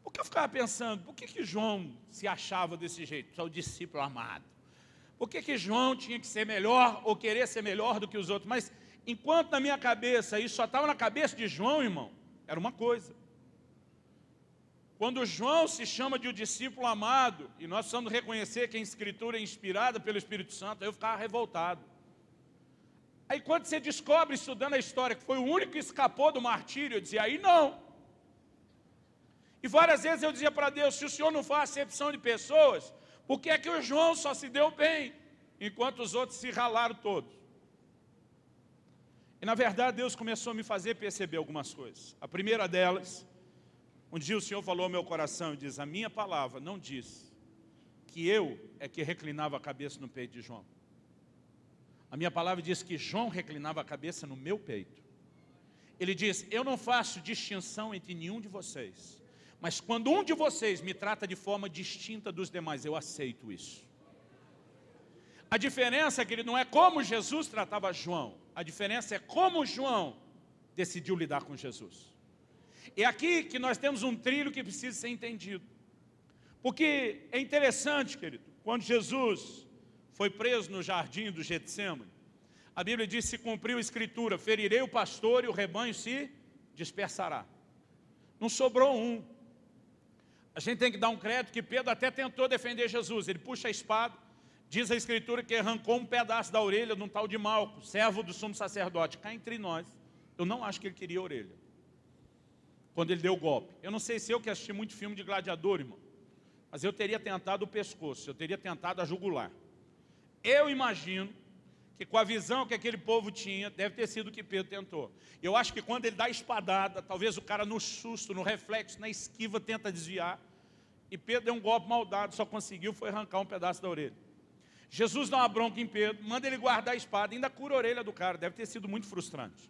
Porque eu ficava pensando, por que João se achava desse jeito? Só o discípulo amado. Por que João tinha que ser melhor, ou querer ser melhor do que os outros? Mas enquanto na minha cabeça, isso só estava na cabeça de João, irmão, era uma coisa. Quando João se chama de o discípulo amado, e nós precisamos reconhecer que a Escritura é inspirada pelo Espírito Santo, eu ficava revoltado. Aí quando você descobre, estudando a história, que foi o único que escapou do martírio, eu dizia, aí não. E várias vezes eu dizia para Deus, se o Senhor não faz acepção de pessoas, por que é que o João só se deu bem, enquanto os outros se ralaram todos? E na verdade Deus começou a me fazer perceber algumas coisas. A primeira delas, um dia o Senhor falou ao meu coração e diz, a minha palavra não diz que eu é que reclinava a cabeça no peito de João. A minha palavra diz que João reclinava a cabeça no meu peito. Ele diz, eu não faço distinção entre nenhum de vocês, mas quando um de vocês me trata de forma distinta dos demais, eu aceito isso. A diferença é que ele não é como Jesus tratava João, a diferença é como João decidiu lidar com Jesus. É aqui que nós temos um trilho que precisa ser entendido. Porque é interessante, querido, quando Jesus foi preso no jardim do Getsêmani, a Bíblia diz, se cumpriu a Escritura, ferirei o pastor e o rebanho se dispersará. Não sobrou um. A gente tem que dar um crédito que Pedro até tentou defender Jesus. Ele puxa a espada, diz a Escritura que arrancou um pedaço da orelha de um tal de Malco, servo do sumo sacerdote. Cá entre nós, eu não acho que ele queria a orelha, quando ele deu o golpe. Eu não sei se eu que assisti muito filme de gladiador, irmão, mas eu teria tentado o pescoço, eu teria tentado a jugular. Eu imagino que com a visão que aquele povo tinha, deve ter sido o que Pedro tentou. Eu acho que quando ele dá a espadada, talvez o cara no susto, no reflexo, na esquiva, tenta desviar, e Pedro deu um golpe mal dado, só conseguiu foi arrancar um pedaço da orelha. Jesus dá uma bronca em Pedro, manda ele guardar a espada, ainda cura a orelha do cara, deve ter sido muito frustrante.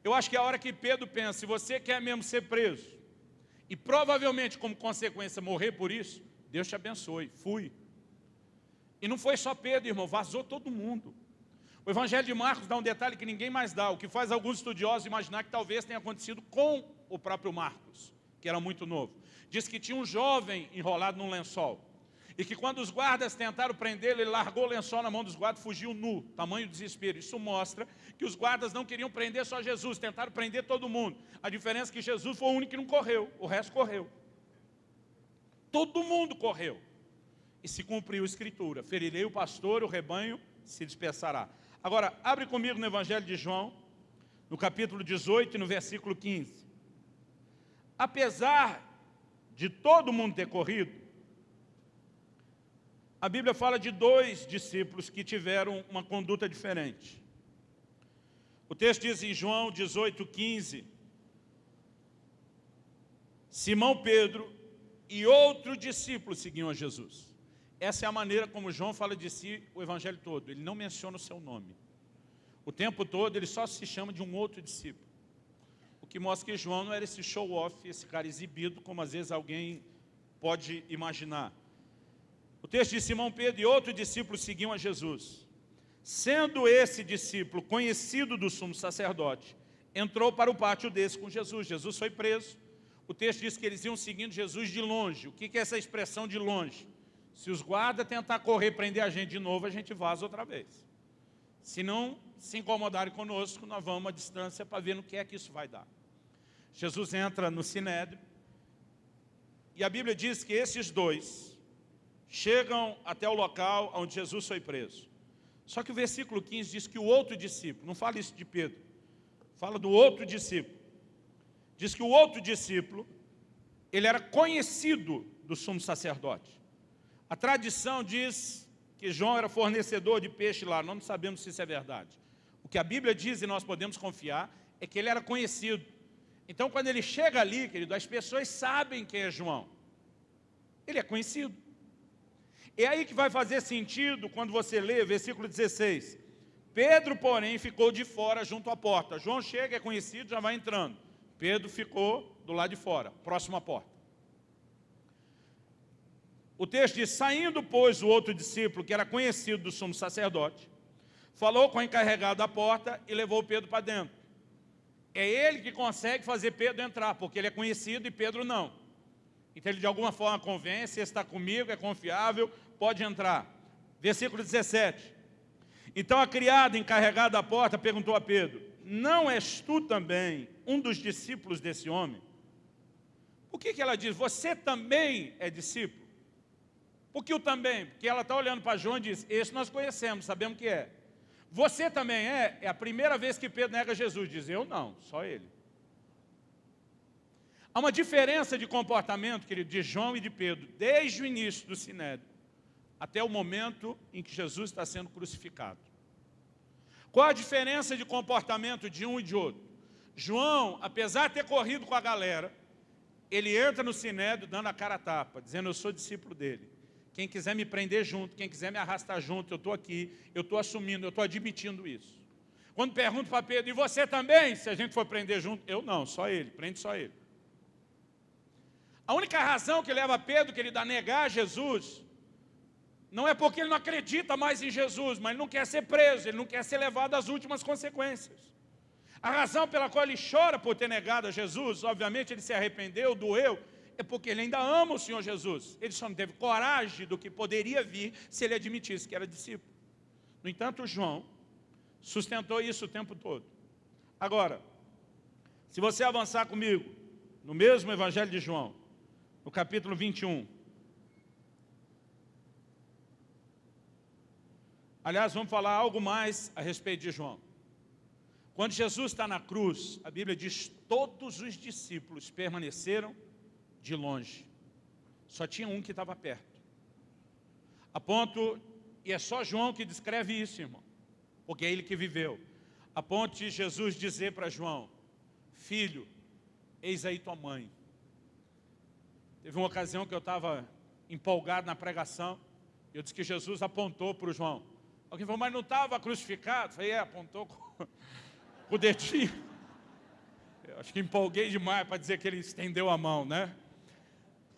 Eu acho que é a hora que Pedro pensa, se você quer mesmo ser preso, e provavelmente como consequência morrer por isso, Deus te abençoe, fui. E não foi só Pedro, irmão, vazou todo mundo. O Evangelho de Marcos dá um detalhe que ninguém mais dá, o que faz alguns estudiosos imaginar que talvez tenha acontecido com o próprio Marcos, que era muito novo. Diz que tinha um jovem enrolado num lençol, e que quando os guardas tentaram prendê-lo, ele largou o lençol na mão dos guardas, fugiu nu, tamanho desespero. Isso mostra que os guardas não queriam prender só Jesus, tentaram prender todo mundo. A diferença é que Jesus foi o único que não correu, o resto correu. Todo mundo correu. E se cumpriu a Escritura, ferirei o pastor, o rebanho se dispersará. Agora, abre comigo no Evangelho de João, no capítulo 18 e no versículo 15. Apesar de todo mundo ter corrido, a Bíblia fala de 2 discípulos que tiveram uma conduta diferente. O texto diz em João 18, 15, Simão Pedro e outro discípulo seguiam a Jesus. Essa é a maneira como João fala de si o Evangelho todo. Ele não menciona o seu nome. O tempo todo ele só se chama de um outro discípulo. O que mostra que João não era esse show-off, esse cara exibido, como às vezes alguém pode imaginar. O texto de Simão Pedro e outro discípulo seguiam a Jesus. Sendo esse discípulo conhecido do sumo sacerdote, entrou para o pátio desse com Jesus. Jesus foi preso. O texto diz que eles iam seguindo Jesus de longe. O que é essa expressão de longe? Se os guardas tentar correr, prender a gente de novo, a gente vaza outra vez. Se não se incomodarem conosco, nós vamos à distância para ver no que é que isso vai dar. Jesus entra no Sinédrio, e a Bíblia diz que esses dois chegam até o local onde Jesus foi preso. Só que o versículo 15 diz que o outro discípulo, não fala isso de Pedro, fala do outro discípulo. Diz que o outro discípulo, ele era conhecido do sumo sacerdote. A tradição diz que João era fornecedor de peixe lá, nós não sabemos se isso é verdade. O que a Bíblia diz e nós podemos confiar é que ele era conhecido. Então quando ele chega ali, querido, as pessoas sabem quem é João. Ele é conhecido. É aí que vai fazer sentido quando você lê versículo 16. Pedro, porém, ficou de fora junto à porta. João chega, é conhecido, já vai entrando. Pedro ficou do lado de fora, próximo à porta. O texto diz, saindo, pois, o outro discípulo, que era conhecido do sumo sacerdote, falou com o encarregado da porta e levou Pedro para dentro. É ele que consegue fazer Pedro entrar, porque ele é conhecido e Pedro não. Então ele de alguma forma convence, está comigo, é confiável, pode entrar. Versículo 17. Então a criada encarregada da porta perguntou a Pedro, não és tu também um dos discípulos desse homem? Por que ela diz, você também é discípulo? Por que o também? Porque ela está olhando para João e diz, esse nós conhecemos, sabemos que é. Você também é? É a primeira vez que Pedro nega Jesus, diz, eu não, só ele. Há uma diferença de comportamento, querido, de João e de Pedro, desde o início do Sinédrio, até o momento em que Jesus está sendo crucificado. Qual a diferença de comportamento de um e de outro? João, apesar de ter corrido com a galera, ele entra no Sinédrio dando a cara a tapa, dizendo, eu sou discípulo dele. Quem quiser me prender junto, quem quiser me arrastar junto, eu estou aqui, eu estou assumindo, eu estou admitindo isso. Quando pergunto para Pedro, e você também, se a gente for prender junto? Eu não, só ele, prende só ele. A única razão que leva Pedro, querido, a negar Jesus, não é porque ele não acredita mais em Jesus, mas ele não quer ser preso, ele não quer ser levado às últimas consequências. A razão pela qual ele chora por ter negado a Jesus, obviamente ele se arrependeu, doeu, é porque ele ainda ama o Senhor Jesus. Ele só não teve coragem do que poderia vir se ele admitisse que era discípulo. No entanto, João sustentou isso o tempo todo. Agora, se você avançar comigo, no mesmo Evangelho de João, no capítulo 21. Aliás, vamos falar algo mais a respeito de João. Quando Jesus está na cruz, a Bíblia diz, todos os discípulos permaneceram de longe. Só tinha um que estava perto. A ponto, e é só João que descreve isso, irmão, porque é ele que viveu. A ponto de Jesus dizer para João, filho, eis aí tua mãe. Teve uma ocasião que eu estava empolgado na pregação, e eu disse que Jesus apontou para o João. Alguém falou, mas não estava crucificado? Eu falei, apontou com o dedinho. Eu acho que empolguei demais para dizer que ele estendeu a mão, né?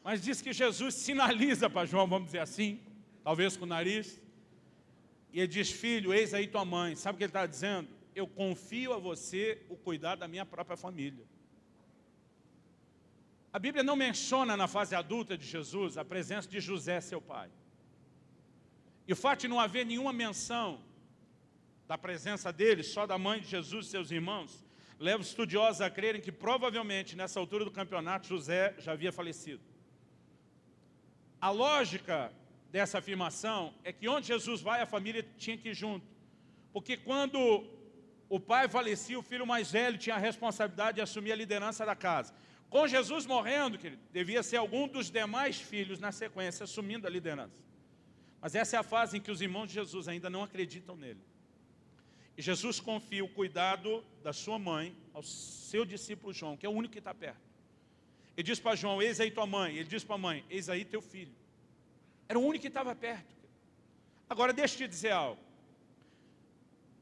Mas diz que Jesus sinaliza para João, vamos dizer assim, talvez com o nariz, e ele diz, filho, eis aí tua mãe. Sabe o que ele está dizendo? Eu confio a você o cuidado da minha própria família. A Bíblia não menciona na fase adulta de Jesus a presença de José, seu pai. E o fato de não haver nenhuma menção da presença dele, só da mãe de Jesus e seus irmãos, leva os estudiosos a crerem que provavelmente nessa altura do campeonato José já havia falecido. A lógica dessa afirmação é que onde Jesus vai, a família tinha que ir junto. Porque quando o pai falecia, o filho mais velho tinha a responsabilidade de assumir a liderança da casa. Com Jesus morrendo, querido, devia ser algum dos demais filhos na sequência, assumindo a liderança. Mas essa é a fase em que os irmãos de Jesus ainda não acreditam nele. E Jesus confia o cuidado da sua mãe ao seu discípulo João, que é o único que está perto. Ele diz para João, eis aí tua mãe. Ele diz para a mãe, eis aí teu filho. Era o único que estava perto. Agora deixa eu te dizer algo.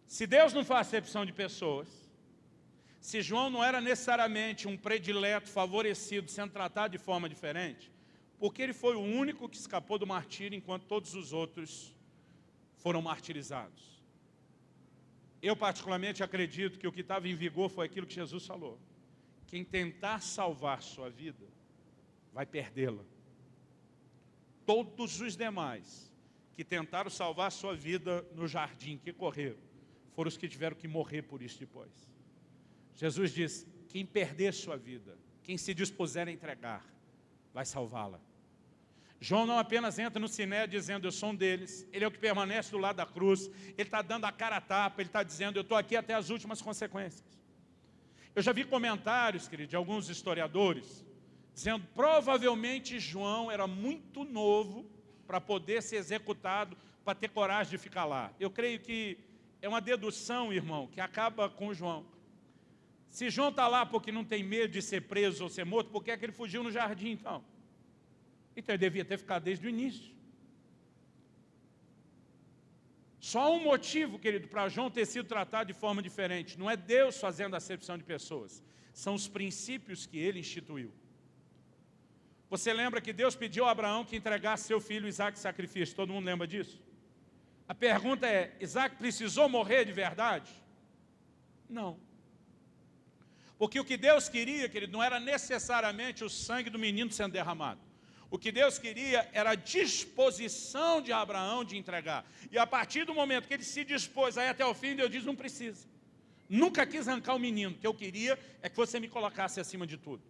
Se Deus não faz acepção de pessoas, Se João não era necessariamente um predileto, favorecido, sendo tratado de forma diferente, porque ele foi o único que escapou do martírio, enquanto todos os outros foram martirizados. Eu particularmente acredito que o que estava em vigor foi aquilo que Jesus falou. Quem tentar salvar sua vida, vai perdê-la. Todos os demais que tentaram salvar sua vida no jardim, que correram, foram os que tiveram que morrer por isso depois. Jesus diz, quem perder sua vida, quem se dispuser a entregar, vai salvá-la. João não apenas entra no Siné dizendo, eu sou um deles, ele é o que permanece do lado da cruz, ele está dando a cara a tapa, ele está dizendo, eu estou aqui até as últimas consequências. Eu já vi comentários, querido, de alguns historiadores, dizendo, provavelmente João era muito novo para poder ser executado, para ter coragem de ficar lá. Eu creio que é uma dedução, irmão, que acaba com João. Se João está lá porque não tem medo de ser preso ou ser morto, por que é que ele fugiu no jardim, então? Então ele devia ter ficado desde o início. Só um motivo, querido, para João ter sido tratado de forma diferente. Não é Deus fazendo acepção de pessoas. São os princípios que ele instituiu. Você lembra que Deus pediu a Abraão que entregasse seu filho Isaac em sacrifício? Todo mundo lembra disso? A pergunta é, Isaac precisou morrer de verdade? Não. Porque o que Deus queria, querido, não era necessariamente o sangue do menino sendo derramado. O que Deus queria era a disposição de Abraão de entregar. E a partir do momento que ele se dispôs a ir até o fim, Deus diz, não precisa. Nunca quis arrancar o menino. O que eu queria é que você me colocasse acima de tudo.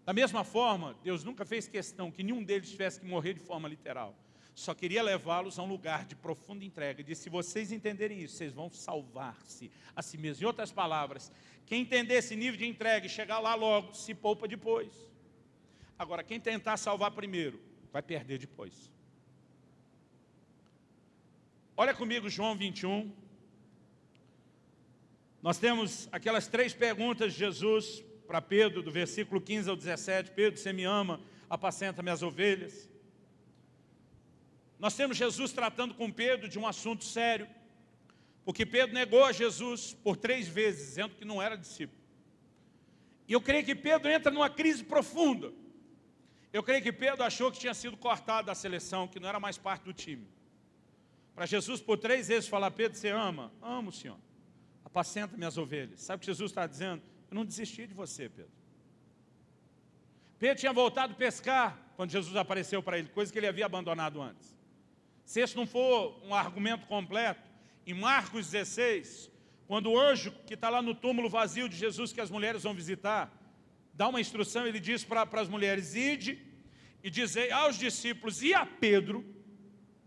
Da mesma forma, Deus nunca fez questão que nenhum deles tivesse que morrer de forma literal. Só queria levá-los a um lugar de profunda entrega. E disse, se vocês entenderem isso, vocês vão salvar-se a si mesmos. Em outras palavras, quem entender esse nível de entrega e chegar lá logo, se poupa depois. Agora, quem tentar salvar primeiro, vai perder depois. Olha comigo João 21. Nós temos aquelas 3 perguntas de Jesus para Pedro, do versículo 15 ao 17. Pedro, você me ama, apacenta minhas ovelhas. Nós temos Jesus tratando com Pedro de um assunto sério, porque Pedro negou a Jesus por 3 vezes, dizendo que não era discípulo. E eu creio que Pedro entra numa crise profunda. Eu creio que Pedro achou que tinha sido cortado da seleção, que não era mais parte do time. Para Jesus por 3 vezes falar, Pedro, você ama? Amo, Senhor. Apacenta minhas ovelhas. Sabe o que Jesus está dizendo? Eu não desisti de você, Pedro. Pedro tinha voltado a pescar quando Jesus apareceu para ele, coisa que ele havia abandonado antes. Se esse não for um argumento completo, em Marcos 16, quando o anjo que está lá no túmulo vazio de Jesus, que as mulheres vão visitar, dá uma instrução, ele diz para as mulheres, ide e dizei aos discípulos e a Pedro,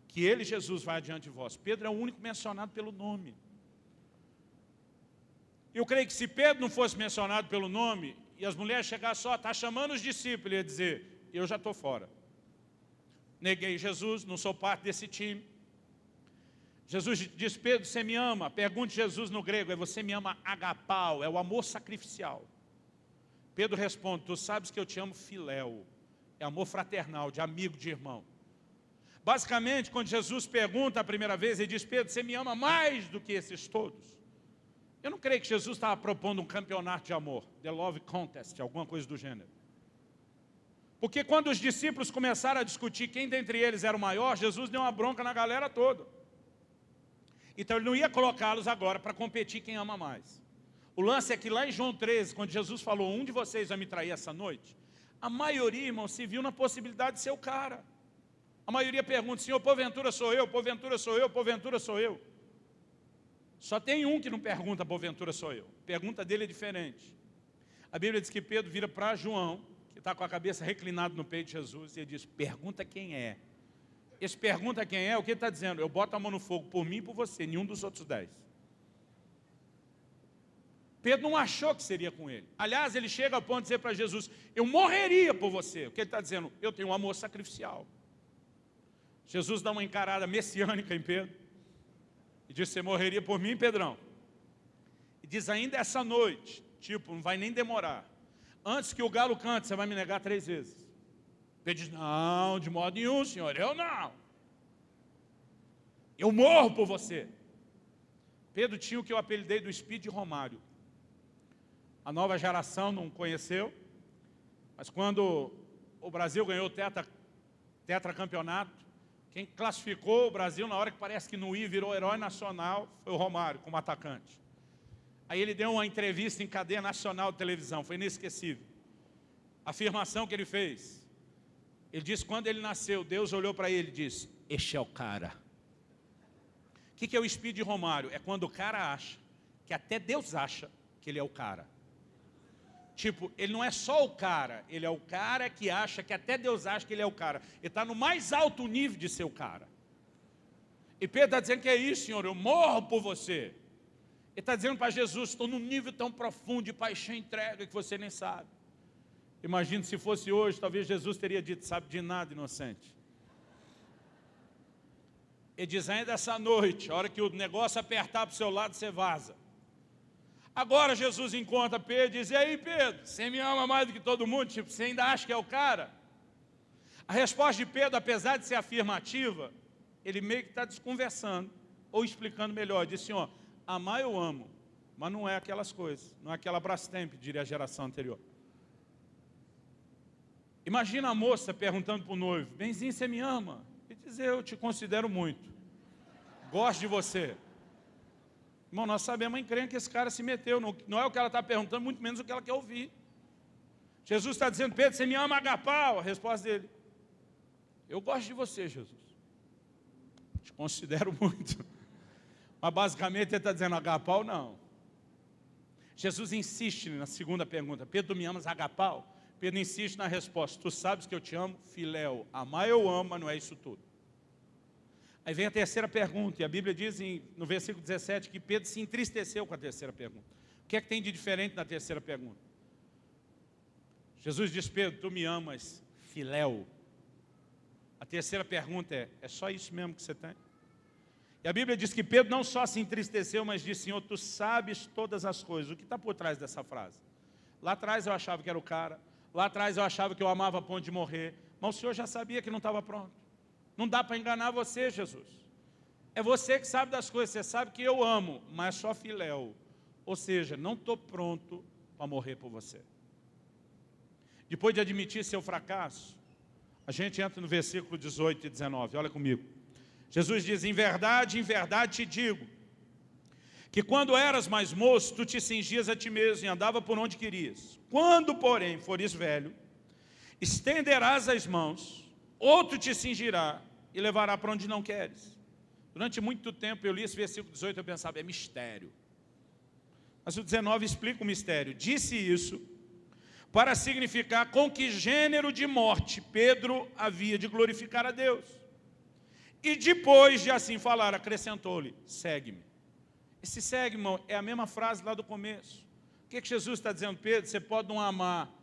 que ele, Jesus, vai adiante de vós. Pedro é o único mencionado pelo nome. Eu creio que se Pedro não fosse mencionado pelo nome, e as mulheres chegassem só, está chamando os discípulos, ele ia dizer, eu já estou fora. Neguei Jesus, não sou parte desse time. Jesus diz, Pedro, você me ama? Pergunte Jesus no grego, é você me ama agapau, é o amor sacrificial. Pedro responde, tu sabes que eu te amo filéu, é amor fraternal, de amigo, de irmão. Basicamente, quando Jesus pergunta a primeira vez, ele diz, Pedro, você me ama mais do que esses todos? Eu não creio que Jesus estava propondo um campeonato de amor, the love contest, alguma coisa do gênero. Porque quando os discípulos começaram a discutir quem dentre eles era o maior, Jesus deu uma bronca na galera toda. Então ele não ia colocá-los agora para competir quem ama mais. O lance é que lá em João 13, quando Jesus falou, um de vocês vai me trair essa noite, a maioria, irmão, se viu na possibilidade de ser o cara. A maioria pergunta, Senhor, porventura sou eu, porventura sou eu, porventura sou eu. Só tem um que não pergunta, porventura sou eu. A pergunta dele é diferente. A Bíblia diz que Pedro vira para João, que está com a cabeça reclinada no peito de Jesus, e ele diz, pergunta quem é. Esse pergunta quem é, o que ele está dizendo? Eu boto a mão no fogo por mim e por você, nenhum dos outros 10. Pedro não achou que seria com ele. Aliás, ele chega ao ponto de dizer para Jesus, eu morreria por você. O que ele está dizendo? Eu tenho um amor sacrificial. Jesus dá uma encarada messiânica em Pedro. E diz, você morreria por mim, Pedrão? E diz, ainda essa noite, tipo, não vai nem demorar. Antes que o galo cante, você vai me negar 3 vezes. Pedro diz, não, de modo nenhum, Senhor, eu não. Eu morro por você. Pedro tinha o que eu apelidei do Speed Romário. A nova geração não conheceu, mas quando o Brasil ganhou o tetracampeonato, quem classificou o Brasil na hora que parece que não ia, virou herói nacional, foi o Romário, como atacante. Aí ele deu uma entrevista em cadeia nacional de televisão, foi inesquecível. A afirmação que ele fez, ele disse que quando ele nasceu, Deus olhou para ele e disse, este é o cara. O que é o espírito de Romário? É quando o cara acha, que até Deus acha que ele é o cara. Tipo, ele não é só o cara, ele é o cara que acha, que até Deus acha que ele é o cara. Ele está no mais alto nível de ser o cara. E Pedro está dizendo que é isso, Senhor, eu morro por você. Ele está dizendo para Jesus, estou num nível tão profundo de paixão e entrega que você nem sabe. Imagina se fosse hoje, talvez Jesus teria dito, sabe de nada, inocente. Ele diz, ainda essa noite, a hora que o negócio apertar para o seu lado, você vaza. Agora Jesus encontra Pedro e diz, e aí Pedro, você me ama mais do que todo mundo? Tipo, você ainda acha que é o cara? A resposta de Pedro, apesar de ser afirmativa, ele meio que está desconversando, ou explicando melhor, ele diz assim, ó, amar eu amo, mas não é aquelas coisas, não é aquela Brastemp, diria a geração anterior. Imagina a moça perguntando para o noivo, benzinho, você me ama? Ele diz, eu te considero muito, gosto de você. Irmão, nós sabemos em crença que esse cara se meteu, não é o que ela está perguntando, muito menos o que ela quer ouvir. Jesus está dizendo, Pedro, você me ama agapau? A resposta dele, eu gosto de você, Jesus, te considero muito. Mas basicamente ele está dizendo, agapau não. Jesus insiste na segunda pergunta, Pedro, tu me amas agapau? Pedro insiste na resposta, tu sabes que eu te amo, filéu, amar eu amo, mas não é isso tudo. Aí vem a terceira pergunta, e a Bíblia diz no versículo 17 que Pedro se entristeceu com a terceira pergunta. O que é que tem de diferente na terceira pergunta? Jesus diz, Pedro, tu me amas, filéu. A terceira pergunta é só isso mesmo que você tem? E a Bíblia diz que Pedro não só se entristeceu, mas disse, Senhor, tu sabes todas as coisas. O que está por trás dessa frase? Lá atrás eu achava que era o cara, lá atrás eu achava que eu amava a ponto de morrer, mas o Senhor já sabia que não estava pronto. Não dá para enganar você, Jesus. É você que sabe das coisas, você sabe que eu amo, mas só filéu. Ou seja, não estou pronto para morrer por você. Depois de admitir seu fracasso, a gente entra no versículo 18 e 19, olha comigo. Jesus diz, em verdade te digo, que quando eras mais moço, tu te cingias a ti mesmo e andava por onde querias. Quando, porém, fores velho, estenderás as mãos, outro te cingirá e levará para onde não queres. Durante muito tempo eu li esse versículo 18 e eu pensava, é mistério. Mas o 19 explica o mistério. Disse isso para significar com que gênero de morte Pedro havia de glorificar a Deus. E depois de assim falar, acrescentou-lhe, segue-me. Esse segue, irmão, é a mesma frase lá do começo. O que Jesus está dizendo, Pedro? Você pode não amar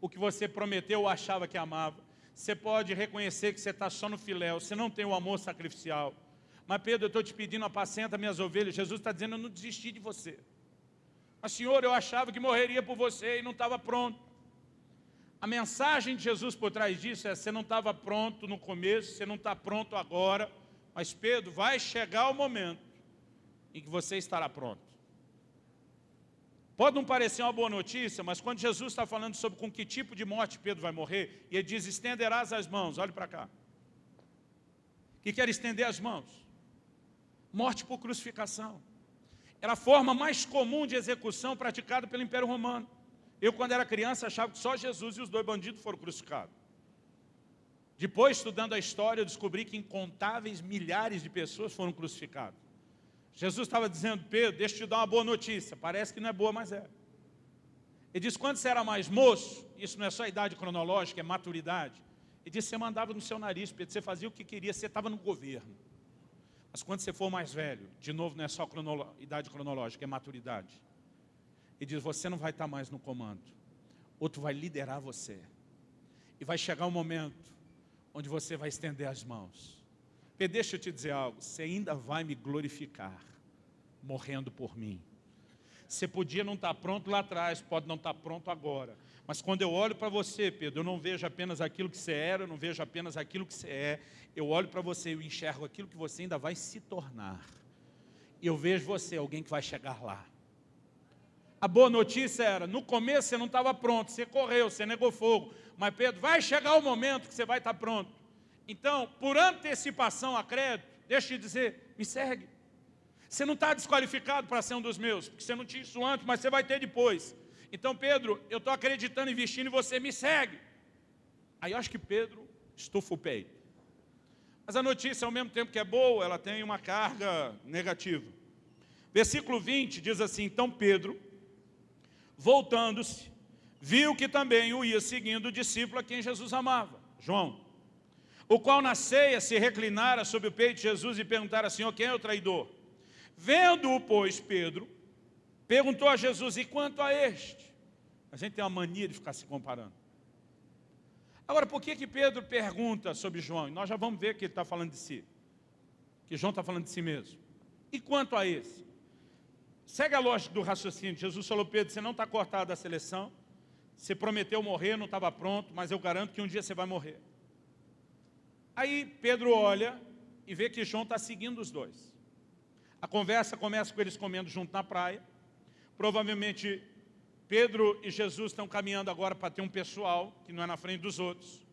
o que você prometeu ou achava que amava. Você pode reconhecer que você está só no filéu, você não tem o amor sacrificial. Mas Pedro, eu estou te pedindo, apacenta minhas ovelhas. Jesus está dizendo, eu não desisti de você. Mas Senhor, eu achava que morreria por você e não estava pronto. A mensagem de Jesus por trás disso é, você não estava pronto no começo, você não está pronto agora. Mas Pedro, vai chegar o momento em que você estará pronto. Pode não parecer uma boa notícia, mas quando Jesus está falando sobre com que tipo de morte Pedro vai morrer, e ele diz, estenderás as mãos, olhe para cá. O que quer estender as mãos? Morte por crucificação. Era a forma mais comum de execução praticada pelo Império Romano. Eu, quando era criança, achava que só Jesus e os dois bandidos foram crucificados. Depois, estudando a história, eu descobri que incontáveis milhares de pessoas foram crucificadas. Jesus estava dizendo, Pedro, deixa eu te dar uma boa notícia. Parece que não é boa, mas é. Ele disse, quando você era mais moço, isso não é só idade cronológica, é maturidade. Ele disse, você mandava no seu nariz, Pedro, você fazia o que queria, você estava no governo. Mas quando você for mais velho, de novo, não é só idade cronológica, é maturidade. Ele diz, você não vai estar mais no comando. Outro vai liderar você. E vai chegar um momento onde você vai estender as mãos. Pedro, deixa eu te dizer algo, você ainda vai me glorificar, morrendo por mim. Você podia não estar pronto lá atrás, pode não estar pronto agora. Mas quando eu olho para você, Pedro, eu não vejo apenas aquilo que você era, eu não vejo apenas aquilo que você é. Eu olho para você e eu enxergo aquilo que você ainda vai se tornar. E eu vejo você, alguém que vai chegar lá. A boa notícia era, no começo você não estava pronto, você correu, você negou fogo. Mas Pedro, vai chegar o momento que você vai estar pronto. Então, por antecipação a crédito, deixa eu te dizer, me segue. Você não está desqualificado para ser um dos meus, porque você não tinha isso antes, mas você vai ter depois. Então, Pedro, eu estou acreditando, investindo em você, me segue. Aí eu acho que Pedro estufa o peito. Mas a notícia, ao mesmo tempo que é boa, ela tem uma carga negativa. Versículo 20 diz assim, então Pedro, voltando-se, viu que também o ia seguindo o discípulo a quem Jesus amava, João, o qual na ceia se reclinara sobre o peito de Jesus e perguntara, Senhor, quem é o traidor? Vendo-o, pois, Pedro, perguntou a Jesus, e quanto a este? A gente tem uma mania de ficar se comparando. Agora, por que Pedro pergunta sobre João? E nós já vamos ver que ele está falando de si. Que João está falando de si mesmo. E quanto a esse? Segue a lógica do raciocínio. Jesus falou, Pedro, você não está cortado da seleção. Você prometeu morrer, não estava pronto, mas eu garanto que um dia você vai morrer. Aí Pedro olha e vê que João está seguindo os dois. A conversa começa com eles comendo junto na praia. Provavelmente Pedro e Jesus estão caminhando agora para ter um pessoal, que não é na frente dos outros.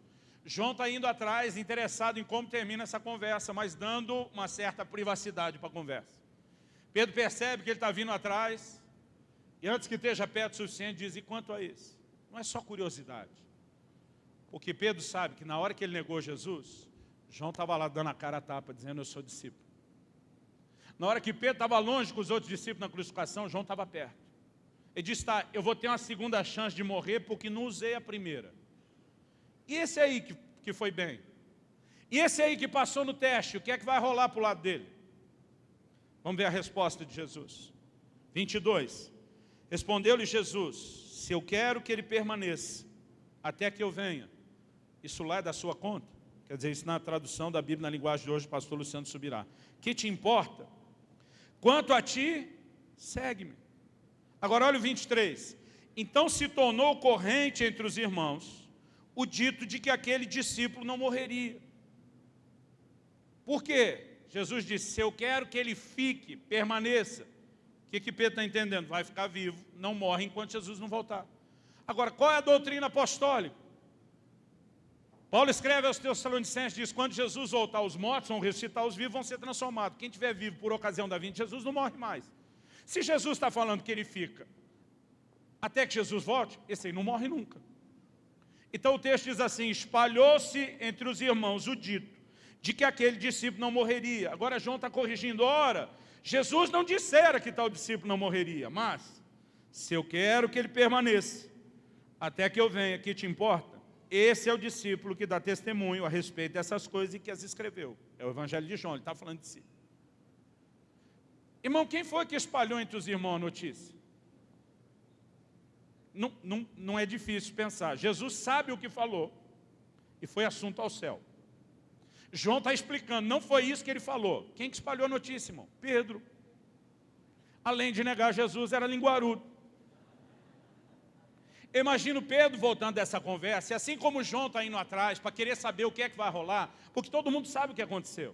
João está indo atrás, interessado em como termina essa conversa, mas dando uma certa privacidade para a conversa. Pedro percebe que ele está vindo atrás, e antes que esteja perto o suficiente, diz, e quanto a esse? Não é só curiosidade. Porque Pedro sabe que na hora que ele negou Jesus, João estava lá dando a cara a tapa, dizendo, eu sou discípulo. Na hora que Pedro estava longe com os outros discípulos na crucificação, João estava perto. Ele disse, tá, eu vou ter uma segunda chance de morrer porque não usei a primeira. E esse aí que foi bem? E esse aí que passou no teste, o que é que vai rolar para o lado dele? Vamos ver a resposta de Jesus. 22. Respondeu-lhe Jesus, se eu quero que ele permaneça até que eu venha, isso lá é da sua conta? Quer dizer, isso na tradução da Bíblia, na linguagem de hoje, o pastor Luciano Subirá. Que te importa? Quanto a ti, segue-me. Agora olha o 23. Então se tornou corrente entre os irmãos o dito de que aquele discípulo não morreria. Por quê? Jesus disse, se eu quero que ele fique, permaneça. O que Pedro está entendendo? Vai ficar vivo, não morre enquanto Jesus não voltar. Agora, qual é a doutrina apostólica? Paulo escreve aos Tessalonicenses, diz, quando Jesus voltar, os mortos vão ressuscitar, os vivos vão ser transformados. Quem estiver vivo por ocasião da vinda de Jesus não morre mais. Se Jesus está falando que ele fica até que Jesus volte, esse aí não morre nunca. Então o texto diz assim, espalhou-se entre os irmãos o dito de que aquele discípulo não morreria. Agora João está corrigindo, ora, Jesus não dissera que tal discípulo não morreria, mas se eu quero que ele permaneça até que eu venha, que te importa? Esse é o discípulo que dá testemunho a respeito dessas coisas e que as escreveu. É o Evangelho de João, ele está falando de si. Irmão, quem foi que espalhou entre os irmãos a notícia? Não é difícil pensar. Jesus sabe o que falou e foi assunto ao céu. João está explicando, não foi isso que ele falou. Quem que espalhou a notícia, irmão? Pedro. Além de negar Jesus, era linguarudo. Eu imagino Pedro voltando dessa conversa, e assim como João está indo atrás para querer saber o que é que vai rolar, porque todo mundo sabe o que aconteceu.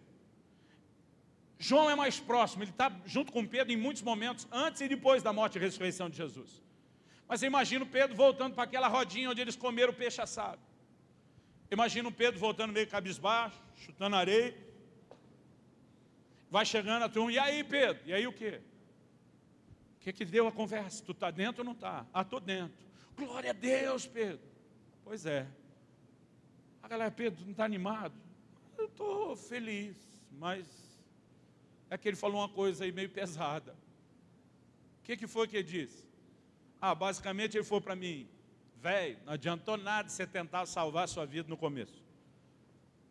João é mais próximo, ele está junto com Pedro em muitos momentos, antes e depois da morte e ressurreição de Jesus. Mas eu imagino Pedro voltando para aquela rodinha onde eles comeram o peixe assado. Imagino Pedro voltando meio cabisbaixo, chutando areia. Vai chegando a turma, e aí Pedro? E aí o quê? O que deu a conversa? Tu está dentro ou não está? Ah, estou dentro. Glória a Deus, Pedro. Pois é. A galera, Pedro, não está animado? Eu estou feliz, mas é que ele falou uma coisa aí meio pesada. O que foi que ele disse? Ah, basicamente ele falou para mim, velho, não adiantou nada você tentar salvar a sua vida no começo.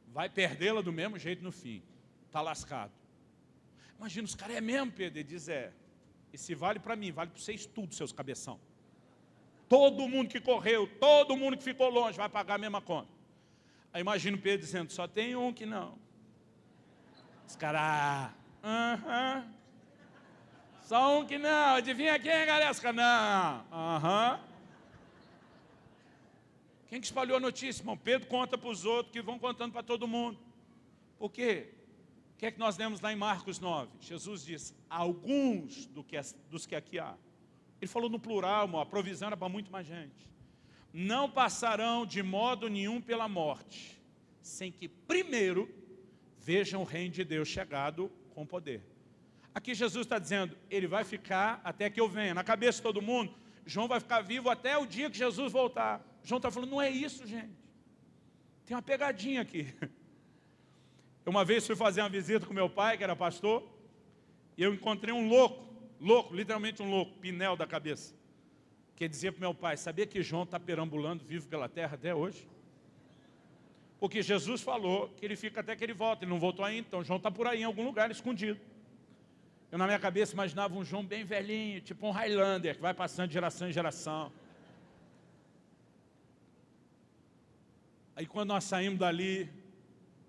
Vai perdê-la do mesmo jeito no fim. Está lascado. Imagina, os caras, é mesmo, Pedro? Ele diz, é. E se vale para mim, vale para vocês tudo, seus cabeção. Todo mundo que correu, todo mundo que ficou longe vai pagar a mesma conta. Aí imagino Pedro dizendo, só tem um que não. Os caras, só um que não. Adivinha quem, galera? Os caras, não. Quem que espalhou a notícia, irmão? Pedro conta para os outros que vão contando para todo mundo. Por quê? O que é que nós lemos lá em Marcos 9? Jesus diz, alguns dos que aqui há Ele falou no plural, a provisão era para muito mais gente. Não passarão de modo nenhum pela morte, sem que primeiro vejam o reino de Deus chegado com poder. Aqui Jesus está dizendo, ele vai ficar até que eu venha. Na cabeça de todo mundo, João vai ficar vivo até o dia que Jesus voltar. João está falando, não é isso, gente. Tem uma pegadinha aqui. Eu uma vez fui fazer uma visita com meu pai, que era pastor, e eu encontrei um louco, literalmente um louco, pinel da cabeça, que dizia para o meu pai, sabia que João está perambulando vivo pela terra até hoje? Porque Jesus falou que ele fica até que ele volta, ele não voltou ainda, então João está por aí em algum lugar escondido. Eu na minha cabeça imaginava um João bem velhinho, tipo um Highlander, que vai passando de geração em geração. Aí quando nós saímos dali,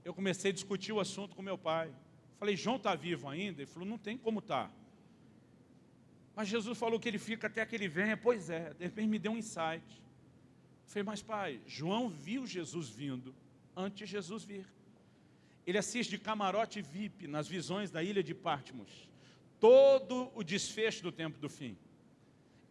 eu comecei a discutir o assunto com meu pai. Falei, João está vivo ainda? Ele falou, não tem como estar. Mas Jesus falou que ele fica até que ele venha. Pois é, de repente me deu um insight. Eu falei, mas pai, João viu Jesus vindo antes de Jesus vir. Ele assiste de camarote VIP nas visões da ilha de Patmos. Todo o desfecho do tempo do fim.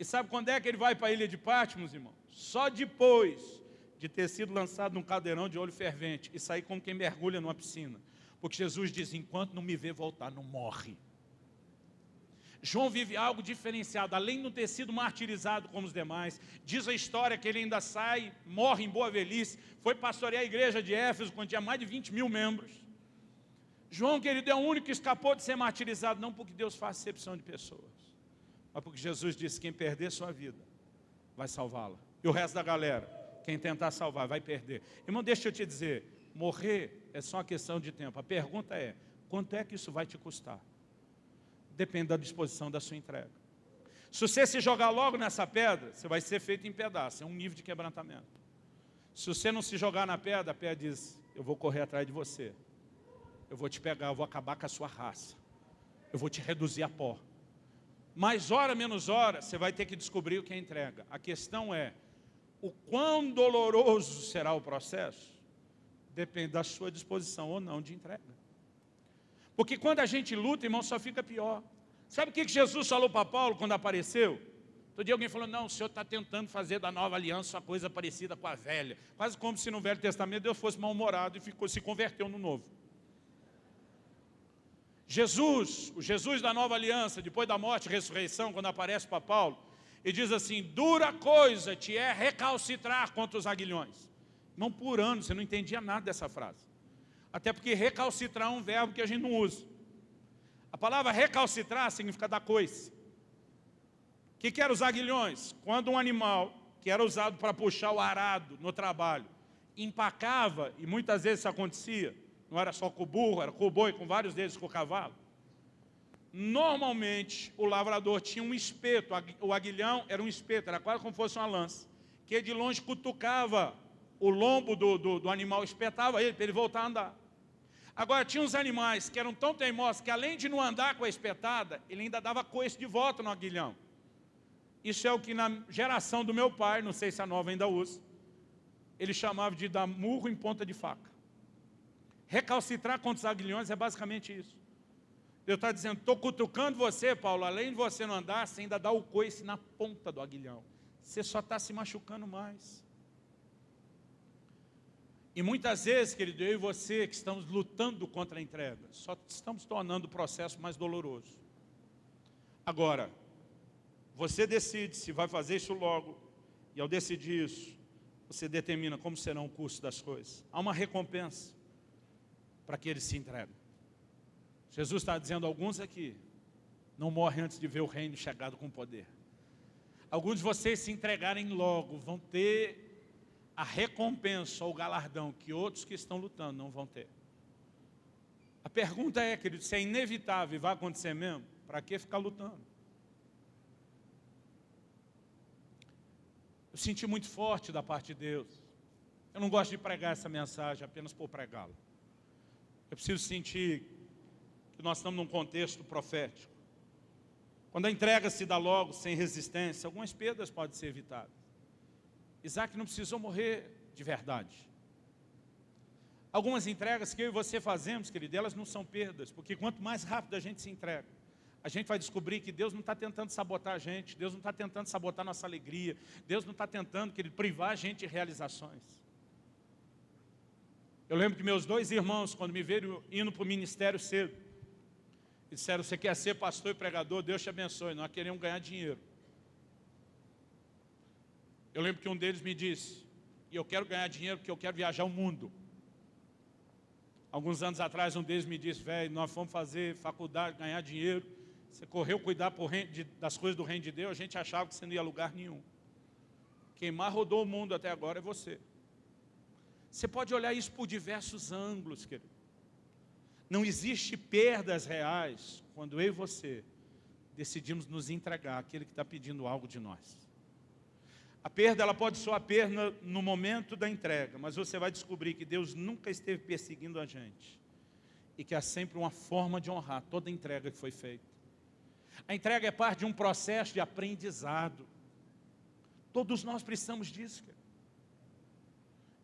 E sabe quando é que ele vai para a ilha de Patmos, irmão? Só depois de ter sido lançado num caldeirão de óleo fervente e sair como quem mergulha numa piscina. Porque Jesus diz, enquanto não me vê voltar, não morre. João vive algo diferenciado, além de não ter sido martirizado como os demais. Diz a história que ele ainda sai, morre em boa velhice, foi pastorear a igreja de Éfeso, quando tinha mais de 20 mil membros. João, querido, é o único que escapou de ser martirizado, não porque Deus faz acepção de pessoas, mas porque Jesus disse, quem perder sua vida, vai salvá-la. E o resto da galera, quem tentar salvar, vai perder. Irmão, deixa eu te dizer, morrer é só uma questão de tempo. A pergunta é, quanto é que isso vai te custar? Depende da disposição da sua entrega. Se você se jogar logo nessa pedra, você vai ser feito em pedaços, é um nível de quebrantamento. Se você não se jogar na pedra, a pedra diz, eu vou correr atrás de você. Eu vou te pegar, eu vou acabar com a sua raça. Eu vou te reduzir a pó. Mais hora, menos hora, você vai ter que descobrir o que é entrega. A questão é, o quão doloroso será o processo? Depende da sua disposição ou não de entrega. Porque quando a gente luta, irmão, só fica pior. Sabe o que Jesus falou para Paulo quando apareceu? Todo dia alguém falou, não, o senhor está tentando fazer da nova aliança uma coisa parecida com a velha. Quase como se no Velho Testamento Deus fosse mal-humorado e se converteu no novo. Jesus, o Jesus da nova aliança, depois da morte e ressurreição, quando aparece para Paulo, e diz assim, dura coisa te é recalcitrar contra os aguilhões. Não por ano, você não entendia nada dessa frase. Até porque recalcitrar é um verbo que a gente não usa. A palavra recalcitrar significa dar coice. O que eram os aguilhões? Quando um animal, que era usado para puxar o arado no trabalho, empacava, e muitas vezes isso acontecia, não era só com o burro, era com o boi, com vários deles com o cavalo. Normalmente, o lavrador tinha um espeto, o aguilhão era um espeto, era quase como se fosse uma lança, que de longe cutucava o lombo do animal, espetava ele, para ele voltar a andar. Agora, tinha uns animais que eram tão teimosos, que além de não andar com a espetada, ele ainda dava coice de volta no aguilhão. Isso é o que na geração do meu pai, não sei se a nova ainda usa, ele chamava de dar murro em ponta de faca. Recalcitrar contra os aguilhões é basicamente isso. Deus está dizendo, estou cutucando você, Paulo, além de você não andar, você ainda dá o coice na ponta do aguilhão. Você só está se machucando mais. E muitas vezes, querido, eu e você que estamos lutando contra a entrega, só estamos tornando o processo mais doloroso. Agora, você decide se vai fazer isso logo, e ao decidir isso, você determina como será o curso das coisas. Há uma recompensa para que eles se entregam. Jesus está dizendo, alguns aqui não morrem antes de ver o reino chegado com poder. Alguns de vocês se entregarem logo, vão ter a recompensa ou o galardão que outros que estão lutando não vão ter. A pergunta é, querido, se é inevitável e vai acontecer mesmo, para que ficar lutando? Eu senti muito forte da parte de Deus. Eu não gosto de pregar essa mensagem apenas por pregá-la. Eu preciso sentir que nós estamos num contexto profético. Quando a entrega se dá logo, sem resistência, algumas perdas podem ser evitadas. Isaac não precisou morrer de verdade. Algumas entregas que eu e você fazemos, querido, elas não são perdas, porque quanto mais rápido a gente se entrega, a gente vai descobrir que Deus não está tentando sabotar a gente, Deus não está tentando sabotar nossa alegria, Deus não está tentando, querido, privar a gente de realizações. Eu lembro que meus 2 irmãos, quando me viram indo para o ministério cedo, disseram: você quer ser pastor e pregador? Deus te abençoe. Nós queremos ganhar dinheiro. Eu lembro que um deles me disse: e eu quero ganhar dinheiro porque eu quero viajar o mundo. Alguns anos atrás, um deles me disse: velho, nós fomos fazer faculdade, ganhar dinheiro, você correu cuidar das coisas do reino de Deus, a gente achava que você não ia a lugar nenhum. Quem mais rodou o mundo até agora é você. Você pode olhar isso por diversos ângulos, querido. Não existe perdas reais quando eu e você decidimos nos entregar àquele que está pedindo algo de nós. A perda, ela pode soar perda no momento da entrega, mas você vai descobrir que Deus nunca esteve perseguindo a gente e que há sempre uma forma de honrar toda a entrega que foi feita. A entrega é parte de um processo de aprendizado. Todos nós precisamos disso, querido.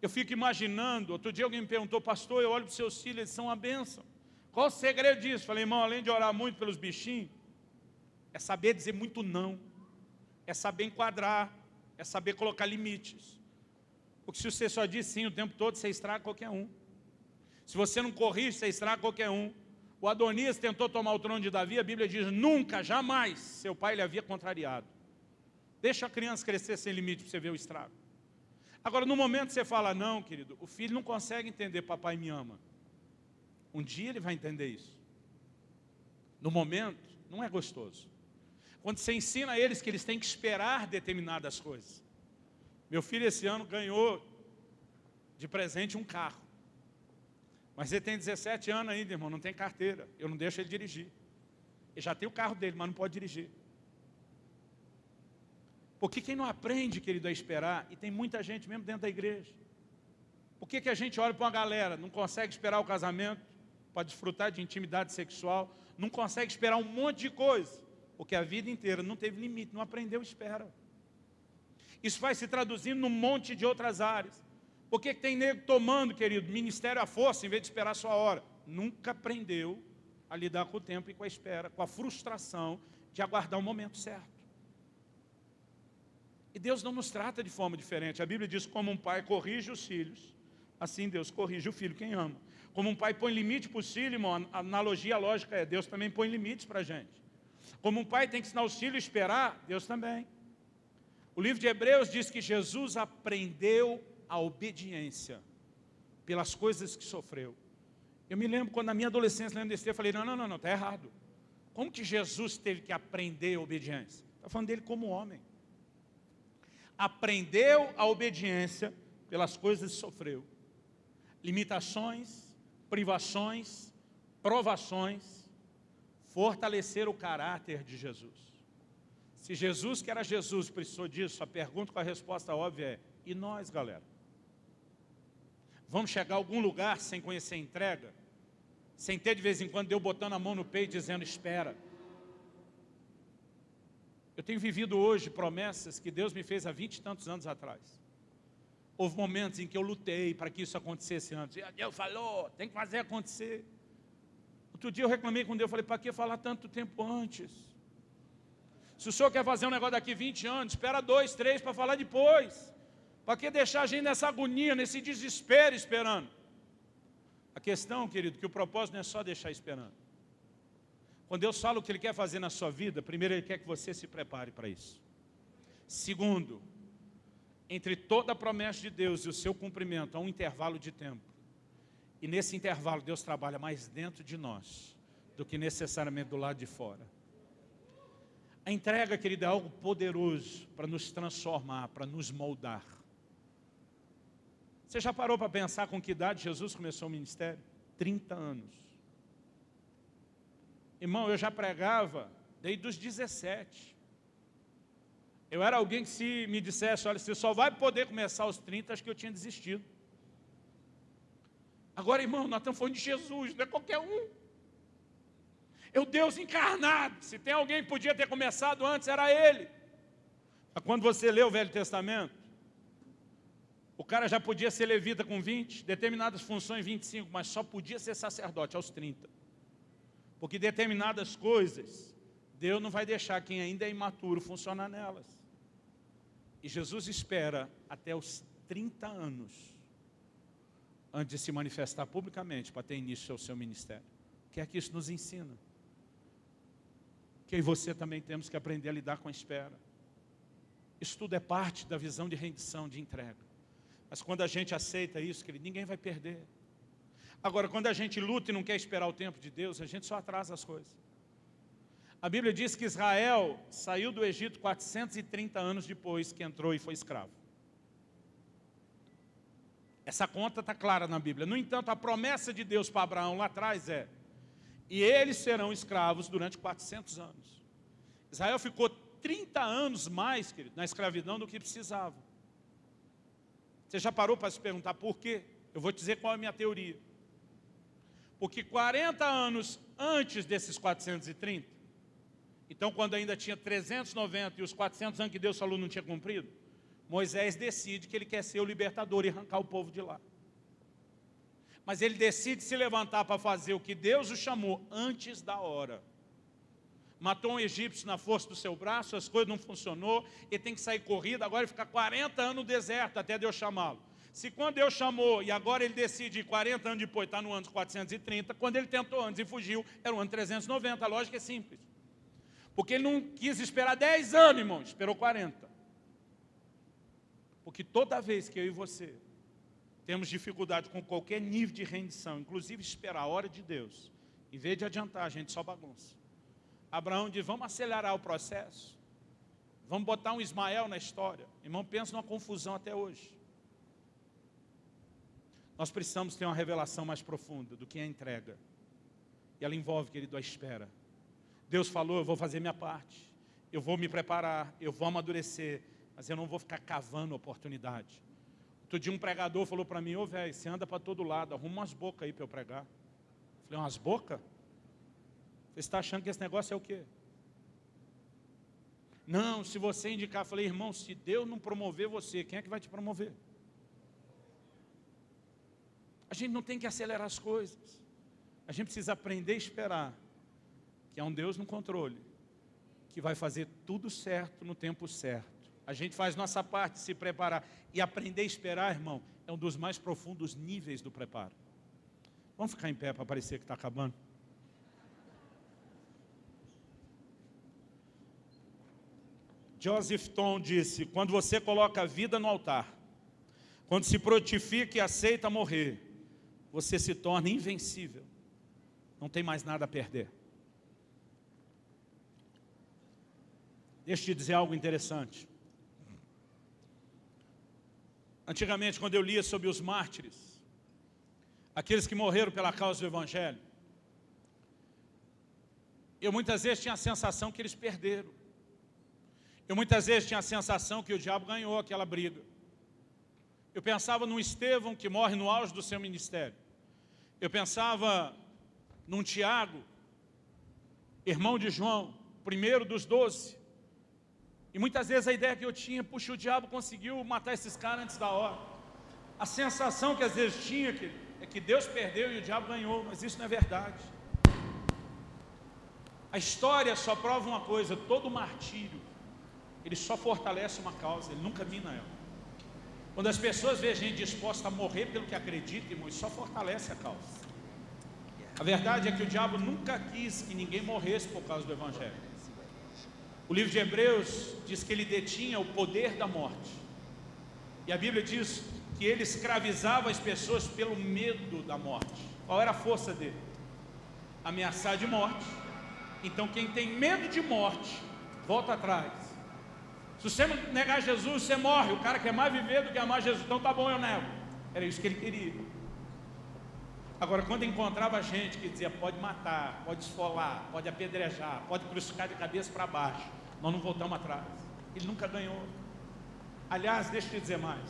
Eu fico imaginando, outro dia alguém me perguntou: pastor, eu olho para os seus filhos, eles são uma bênção. Qual o segredo disso? Falei: irmão, além de orar muito pelos bichinhos, é saber dizer muito não, é saber enquadrar, é saber colocar limites. Porque se você só diz sim o tempo todo, você estraga qualquer um. Se você não corrige, você estraga qualquer um. O Adonias tentou tomar o trono de Davi, a Bíblia diz: nunca, jamais, seu pai lhe havia contrariado. Deixa a criança crescer sem limite para você ver o estrago. Agora, no momento que você fala não, querido, o filho não consegue entender: papai me ama. Um dia ele vai entender isso. No momento, não é gostoso. Quando você ensina a eles que eles têm que esperar determinadas coisas. Meu filho esse ano ganhou de presente um carro. Mas ele tem 17 anos ainda, irmão, não tem carteira. Eu não deixo ele dirigir. Ele já tem o carro dele, mas não pode dirigir. Porque quem não aprende, querido, a esperar, e tem muita gente mesmo dentro da igreja. Por que a gente olha para uma galera, não consegue esperar o casamento para desfrutar de intimidade sexual, não consegue esperar um monte de coisa, porque a vida inteira não teve limite, não aprendeu, espera. Isso vai se traduzindo num monte de outras áreas. Por que tem nego tomando, querido, ministério à força, em vez de esperar a sua hora? Nunca aprendeu a lidar com o tempo e com a espera, com a frustração de aguardar o momento certo. E Deus não nos trata de forma diferente. A Bíblia diz: como um pai corrige os filhos, assim Deus corrige o filho, quem ama. Como um pai põe limite para os filhos, irmão, a analogia lógica é: Deus também põe limites para a gente. Como um pai tem que ensinar os filhos a esperar, Deus também. O livro de Hebreus diz que Jesus aprendeu a obediência pelas coisas que sofreu. Eu me lembro quando na minha adolescência, lendo desse texto, eu falei: não, está errado. Como que Jesus teve que aprender a obediência? Está falando dele como homem. Aprendeu a obediência pelas coisas que sofreu. Limitações, privações, provações, fortalecer o caráter de Jesus. Se Jesus, que era Jesus, precisou disso, a pergunta com a resposta óbvia é: e nós, galera? Vamos chegar a algum lugar sem conhecer a entrega? Sem ter de vez em quando Deus botando a mão no peito dizendo: espera. Eu tenho vivido hoje promessas que Deus me fez há 20 e tantos anos atrás. Houve momentos em que eu lutei para que isso acontecesse antes. Deus falou, tem que fazer acontecer. Outro dia eu reclamei com Deus, falei: para que falar tanto tempo antes? Se o senhor quer fazer um negócio daqui 20 anos, espera 2, 3 para falar depois. Para que deixar a gente nessa agonia, nesse desespero esperando? A questão, querido, que o propósito não é só deixar esperando. Quando Deus fala o que Ele quer fazer na sua vida, primeiro Ele quer que você se prepare para isso. Segundo, entre toda a promessa de Deus e o seu cumprimento, há um intervalo de tempo. E nesse intervalo Deus trabalha mais dentro de nós do que necessariamente do lado de fora. A entrega, querido, é algo poderoso para nos transformar, para nos moldar. Você já parou para pensar com que idade Jesus começou o ministério? 30 anos. Irmão, eu já pregava desde os 17. Eu era alguém que, se me dissesse: olha, você só vai poder começar aos 30, acho que eu tinha desistido. Agora, irmão, nós estamos falando de Jesus, não é qualquer um. É o Deus encarnado. Se tem alguém que podia ter começado antes, era Ele. Mas quando você lê o Velho Testamento, o cara já podia ser levita com 20, determinadas funções 25, mas só podia ser sacerdote aos 30. Porque determinadas coisas Deus não vai deixar quem ainda é imaturo funcionar nelas. E Jesus espera até os 30 anos antes de se manifestar publicamente para ter início ao seu ministério. O que é que isso nos ensina? Que eu e você também temos que aprender a lidar com a espera. Isso tudo é parte da visão de rendição, de entrega. Mas quando a gente aceita isso, querido, ninguém vai perder. Agora, quando a gente luta e não quer esperar o tempo de Deus, a gente só atrasa as coisas. A Bíblia diz que Israel saiu do Egito 430 anos depois que entrou e foi escravo. Essa conta está clara na Bíblia. No entanto, a promessa de Deus para Abraão lá atrás é: e eles serão escravos durante 400 anos. Israel ficou 30 anos mais, querido, na escravidão do que precisava. Você já parou para se perguntar por quê? Eu vou te dizer qual é a minha teoria. Porque 40 anos antes desses 430, então quando ainda tinha 390 e os 400 anos que Deus falou não tinha cumprido, Moisés decide que ele quer ser o libertador e arrancar o povo de lá. Mas ele decide se levantar para fazer o que Deus o chamou antes da hora. Matou um egípcio na força do seu braço, as coisas não funcionou, ele tem que sair corrida, agora ele fica 40 anos no deserto até Deus chamá-lo. Se quando Deus chamou e agora ele decide 40 anos depois, está no ano 430, quando ele tentou antes e fugiu, era o ano 390, a lógica é simples. Porque ele não quis esperar 10 anos, irmão, esperou 40. Porque toda vez que eu e você temos dificuldade com qualquer nível de rendição, inclusive esperar a hora de Deus, em vez de adiantar, a gente só bagunça. Abraão diz: vamos acelerar o processo, vamos botar um Ismael na história. Irmão, pensa numa confusão até hoje. Nós precisamos ter uma revelação mais profunda do que é a entrega. E ela envolve, querido, a espera. Deus falou: eu vou fazer minha parte, eu vou me preparar, eu vou amadurecer, mas eu não vou ficar cavando oportunidade. Outro dia um pregador falou para mim: ô velho, você anda para todo lado, arruma umas bocas aí para eu pregar. Eu falei: umas bocas? Você está achando que esse negócio é o quê? Não, se você indicar. Eu falei: irmão, se Deus não promover você, quem é que vai te promover? A gente não tem que acelerar as coisas. A gente precisa aprender a esperar que há um Deus no controle, que vai fazer tudo certo no tempo certo. A gente faz nossa parte, se preparar. E aprender a esperar, irmão, é um dos mais profundos níveis do preparo. Vamos ficar em pé para parecer que está acabando? Joseph Tom disse: quando você coloca a vida no altar, quando se prontifica e aceita morrer, você se torna invencível. Não tem mais nada a perder. Deixa eu te dizer algo interessante. Antigamente, quando eu lia sobre os mártires, aqueles que morreram pela causa do Evangelho, eu muitas vezes tinha a sensação que eles perderam. Eu muitas vezes tinha a sensação que o diabo ganhou aquela briga. Eu pensava num Estevão que morre no auge do seu ministério. Eu pensava num Tiago, irmão de João, primeiro dos 12. E muitas vezes a ideia que eu tinha: puxa, o diabo conseguiu matar esses caras antes da hora. A sensação que às vezes tinha é que Deus perdeu e o diabo ganhou, mas isso não é verdade. A história só prova uma coisa: todo martírio, ele só fortalece uma causa, ele nunca mina ela. Quando as pessoas veem gente disposta a morrer pelo que acredita, irmão, isso só fortalece a causa. A verdade é que o diabo nunca quis que ninguém morresse por causa do Evangelho. O livro de Hebreus diz que ele detinha o poder da morte. E a Bíblia diz que ele escravizava as pessoas pelo medo da morte. Qual era a força dele? Ameaçar de morte. Então quem tem medo de morte, volta atrás. Se você negar Jesus, você morre. O cara quer mais viver do que amar Jesus. Então tá bom, eu nego. Era isso que ele queria. Agora, quando encontrava gente que dizia: pode matar, pode esfolar, pode apedrejar, pode crucificar de cabeça para baixo, nós não voltamos atrás. Ele nunca ganhou. Aliás, deixa eu te dizer mais.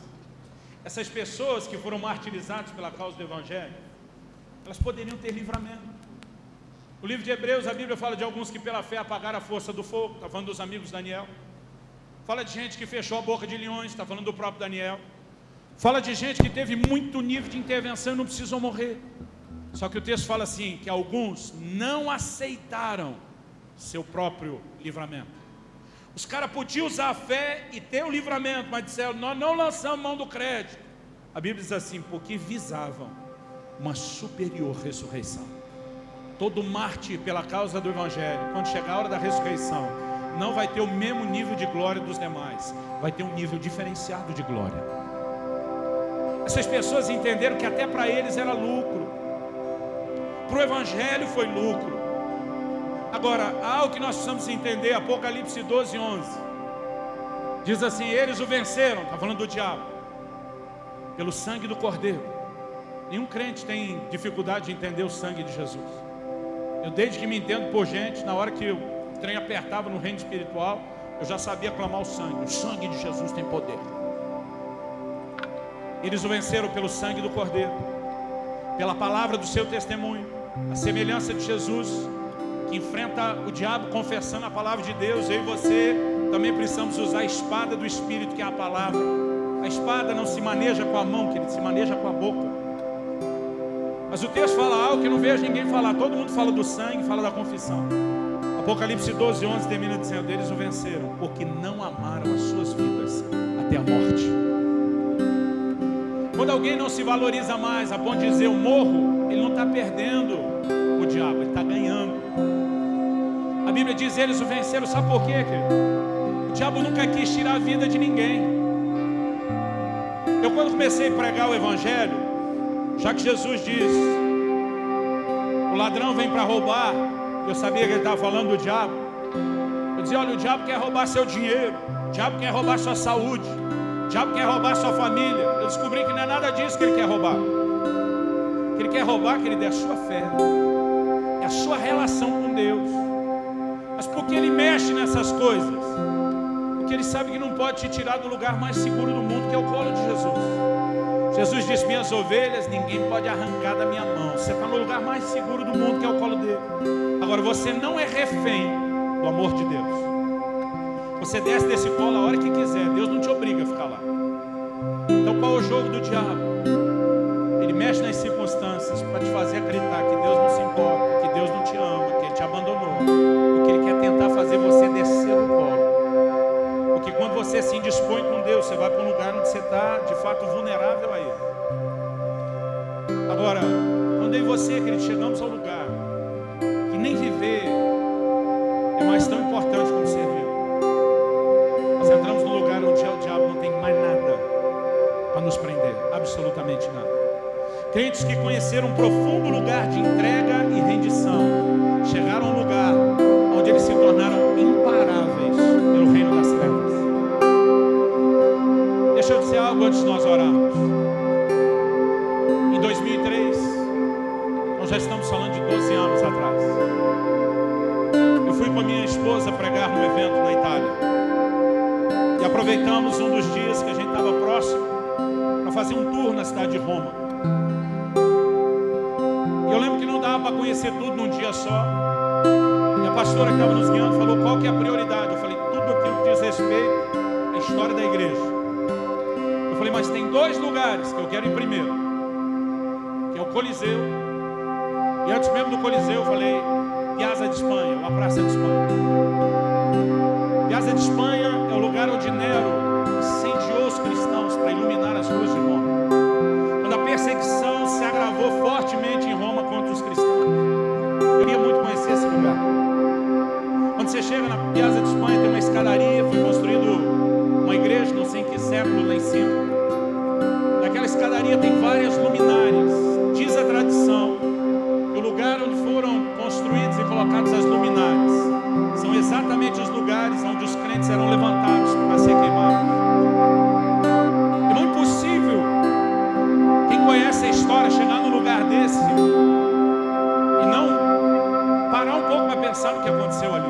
Essas pessoas que foram martirizadas pela causa do Evangelho, elas poderiam ter livramento. No livro de Hebreus, a Bíblia fala de alguns que pela fé apagaram a força do fogo. Está falando dos amigos de Daniel. Fala de gente que fechou a boca de leões. Está falando do próprio Daniel. Fala de gente que teve muito nível de intervenção e não precisou morrer. Só que o texto fala assim, que alguns não aceitaram seu próprio livramento. Os caras podiam usar a fé e ter o livramento, mas disseram, nós não lançamos mão do crédito. A Bíblia diz assim, porque visavam uma superior ressurreição. Todo mártir pela causa do Evangelho, quando chegar a hora da ressurreição, não vai ter o mesmo nível de glória dos demais, vai ter um nível diferenciado de glória. Essas pessoas entenderam que até para eles era lucro, para o Evangelho foi lucro. Agora, há algo que nós precisamos entender, Apocalipse 12, 11. Diz assim, eles o venceram, está falando do diabo, pelo sangue do Cordeiro. Nenhum crente tem dificuldade de entender o sangue de Jesus. Eu desde que me entendo por gente, na hora que o trem apertava no reino espiritual, eu já sabia clamar o sangue de Jesus tem poder. Eles o venceram pelo sangue do Cordeiro, pela palavra do seu testemunho, a semelhança de Jesus, que enfrenta o diabo confessando a palavra de Deus. Eu e você também precisamos usar a espada do Espírito, que é a palavra. A espada não se maneja com a mão, querido, se maneja com a boca. Mas o texto fala algo que eu não vejo ninguém falar. Todo mundo fala do sangue, fala da confissão. Apocalipse 12, 11 termina dizendo, eles o venceram, porque não amaram as suas vidas até a morte. Quando alguém não se valoriza mais, a ponto de dizer eu morro, ele não está perdendo o diabo, ele está ganhando. A Bíblia diz, eles o venceram, sabe por quê, querido? O diabo nunca quis tirar a vida de ninguém. Eu quando comecei a pregar o Evangelho, já que Jesus diz, o ladrão vem para roubar, eu sabia que ele estava falando do diabo. Eu dizia, olha, o diabo quer roubar seu dinheiro, o diabo quer roubar sua saúde, o diabo quer roubar sua família. Eu descobri que não é nada disso que ele quer roubar. O que ele quer roubar, querido, é a sua fé, é a sua relação com Deus. Mas por que ele mexe nessas coisas? Porque ele sabe que não pode te tirar do lugar mais seguro do mundo, que é o colo de Jesus. Jesus disse, minhas ovelhas ninguém pode arrancar da minha mão. Você está no lugar mais seguro do mundo, que é o colo dele. Agora você não é refém do amor de Deus. Você desce desse colo a hora que quiser, Deus não te obriga a ficar lá. Então qual é o jogo do diabo? Ele mexe nas circunstâncias para te fazer acreditar que Deus não se importa, que Deus não te ama, que Ele te abandonou. Porque Ele quer tentar fazer você descer do colo. Porque quando você se indispõe com Deus, você vai para um lugar onde você está de fato vulnerável a Ele. Agora, quando eu e você, querido, chegamos ao lugar que nem viver é mais tão importante como servir. Nós entramos num lugar onde o diabo não tem mais nada para nos prender, absolutamente nada. Crentes que conheceram um profundo lugar de entrega e rendição, chegaram a um lugar onde eles se tornaram imparáveis pelo reino das trevas. Deixa eu dizer algo antes de nós orarmos. Em 2003, nós já estamos falando de 12 anos atrás. Eu fui com a minha esposa pregar num evento na Itália. E aproveitamos um dos dias que a gente estava próximo para fazer um tour na cidade de Roma. E eu lembro que não dava para conhecer tudo num dia só. E a pastora que estava nos guiando falou qual que é a prioridade. Eu falei, tudo aquilo que diz respeito à história da igreja. Eu falei, mas tem 2 lugares que eu quero ir primeiro, que é o Coliseu. E antes mesmo do Coliseu eu falei, Piazza de Espanha, uma praça de Espanha. Piazza de Espanha é o lugar onde Nero incendiou os cristãos para iluminar as ruas de Roma. Quando a perseguição se agravou fortemente em Roma contra os cristãos. Eu queria muito conhecer esse lugar. Quando você chega na Piazza de Espanha, tem uma escadaria, foi construído uma igreja, não sei em que século, lá em cima. Naquela escadaria tem várias luminárias. Diz a tradição que o lugar onde foram construídas e colocadas as luminárias são exatamente os lugares onde os crentes eram levantados para ser queimados. É impossível quem conhece a história chegar num lugar desse e não parar um pouco para pensar no que aconteceu ali.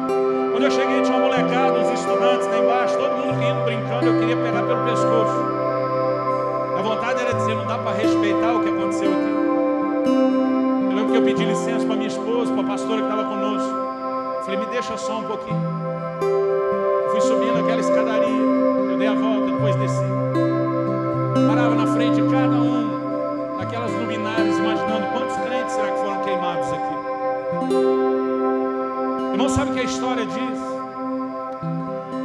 Quando eu cheguei, tinha uma molecada, uns estudantes lá embaixo, todo mundo rindo, brincando, eu queria pegar pelo pescoço. A vontade era dizer, não dá para respeitar o que aconteceu aqui. Eu lembro que eu pedi licença para minha esposa, para a pastora que estava conosco. Falei, me deixa só um pouquinho. Eu fui subindo aquela escadaria, eu dei a volta, depois desci. Parava na frente de cada um daquelas luminárias, imaginando quantos crentes será que foram queimados aqui. Irmão, sabe que a história história diz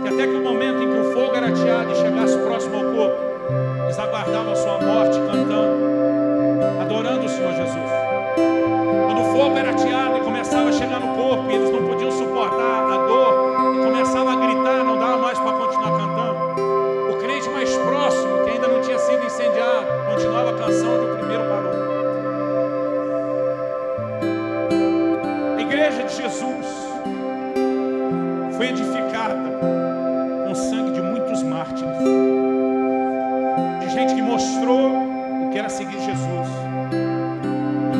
que até que o momento em que o fogo era ateado e chegasse próximo ao corpo, eles aguardavam a sua morte cantando, adorando o Senhor Jesus. Quando o fogo era ateado e começava a chegar no corpo, e eles não podiam suportar a dor, e começavam a gritar, não dava mais para continuar cantando. O crente mais próximo, que ainda não tinha sido incendiado, continuava a canção onde o primeiro parou. A igreja de Jesus foi edificada com o sangue de muitos mártires, de gente que mostrou o que era seguir Jesus.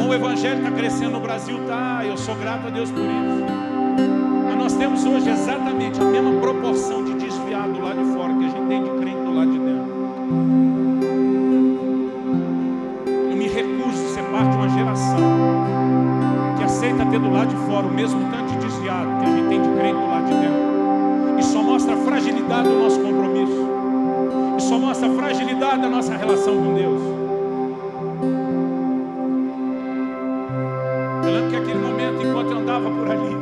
O evangelho está crescendo no Brasil, tá? Eu sou grato a Deus por isso. Mas nós temos hoje exatamente a mesma proporção de desviado do lado de fora que a gente tem de crente do lado de dentro. Eu me recuso a ser parte de uma geração que aceita ter do lado de fora o mesmo tanto de desviado que a gente tem de crente do lado de dentro. Isso só mostra a fragilidade do nosso compromisso. Isso só mostra a fragilidade da nossa relação com Deus. Enquanto eu andava por ali,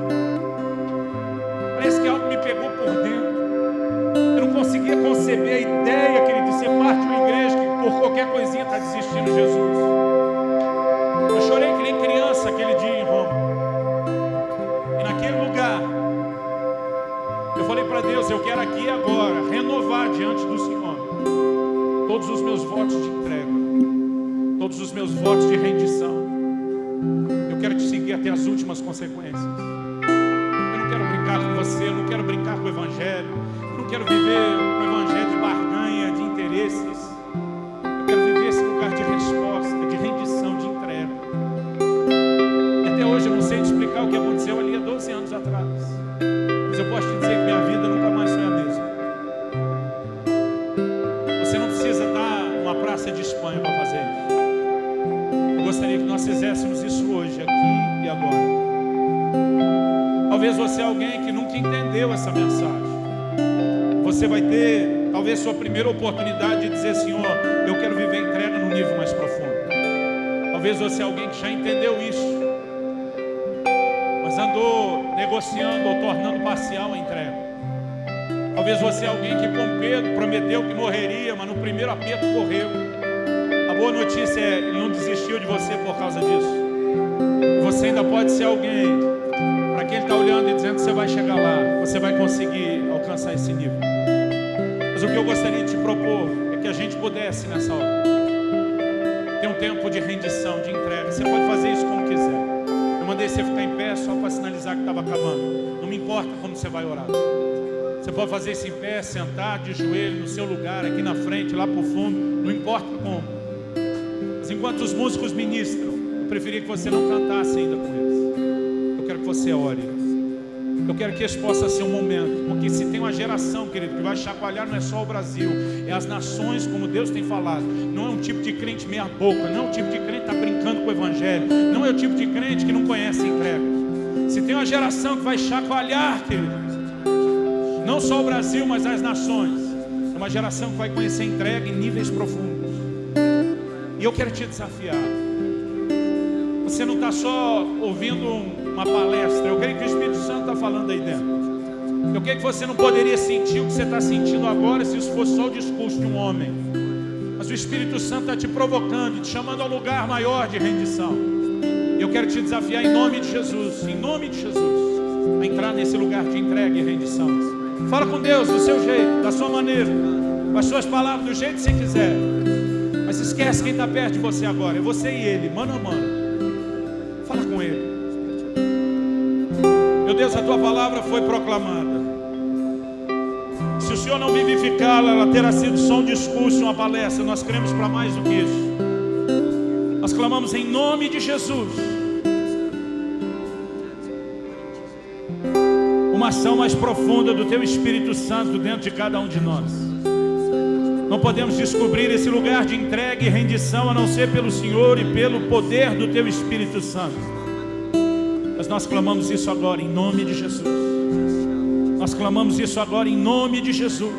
parece que algo me pegou por dentro. Eu não conseguia conceber a ideia, querido, de ser parte de uma igreja que por qualquer coisinha está desistindo de Jesus. Eu chorei que nem criança aquele dia em Roma. E naquele lugar eu falei para Deus: eu quero aqui agora renovar diante do Senhor todos os meus votos de entrega, todos os meus votos de rendição. Eu quero te seguir até as últimas consequências. Eu não quero brincar com você, eu não quero brincar com o evangelho, eu não quero viver um evangelho de barganha, de interesses. Eu quero viver esse lugar de resposta, de rendição, de entrega. E até hoje eu não sei te explicar o que aconteceu ali há 12 anos atrás, mas eu posso te dizer que minha vida nunca mais foi a mesma. Você não precisa estar numa praça de Espanha para fazer isso. Eu gostaria que nós fizéssemos isso hoje, aqui e agora. Talvez você é alguém que nunca entendeu essa mensagem. Você vai ter, talvez, sua primeira oportunidade de dizer: Senhor, eu quero viver a entrega num nível mais profundo. Talvez você é alguém que já entendeu isso, mas andou negociando ou tornando parcial a entrega. Talvez você é alguém que, com Pedro, prometeu que morreria, mas no primeiro aperto correu. A boa notícia é: ele não desistiu de você por causa disso. Você ainda pode ser alguém para quem ele está olhando e dizendo que você vai chegar lá, você vai conseguir alcançar esse nível. Mas o que eu gostaria de te propor é que a gente pudesse, nessa hora, ter um tempo de rendição, de entrega. Você pode fazer isso como quiser. Eu mandei você ficar em pé só para sinalizar que estava acabando. Não me importa como você vai orar. Você pode fazer isso em pé, sentado, de joelho, no seu lugar, aqui na frente, lá para o fundo. Não importa como. Mas enquanto os músicos ministram, eu preferia que você não cantasse ainda com eles. Eu quero que você ore. Eu quero que esse possa ser um momento, porque se tem uma geração, querido, que vai chacoalhar, não é só o Brasil, é as nações, como Deus tem falado. Não é um tipo de crente meia boca, não é um tipo de crente que está brincando com o evangelho, não é o tipo de crente que não conhece entrega. Se tem uma geração que vai chacoalhar, querido, não só o Brasil, mas as nações, é uma geração que vai conhecer entrega em níveis profundos. E eu quero te desafiar. Você não está só ouvindo uma palestra. Eu creio que o Espírito Santo está falando aí dentro. Eu creio que você não poderia sentir o que você está sentindo agora se isso fosse só o discurso de um homem. Mas o Espírito Santo está te provocando, te chamando ao lugar maior de rendição. Eu quero te desafiar em nome de Jesus, a entrar nesse lugar de entrega e rendição. Fala com Deus do seu jeito, da sua maneira, com as suas palavras, do jeito que você quiser. Mas esquece quem está perto de você agora. É você e ele, mano a mano. Fala com ele. Meu Deus, a tua palavra foi proclamada. Se o Senhor não vivificá-la, ela terá sido só um discurso, uma palestra. Nós cremos para mais do que isso. Nós clamamos em nome de Jesus uma ação mais profunda do teu Espírito Santo dentro de cada um de nós. Não podemos descobrir esse lugar de entrega e rendição a não ser pelo Senhor e pelo poder do teu Espírito Santo. Mas nós clamamos isso agora em nome de Jesus. Nós clamamos isso agora em nome de Jesus.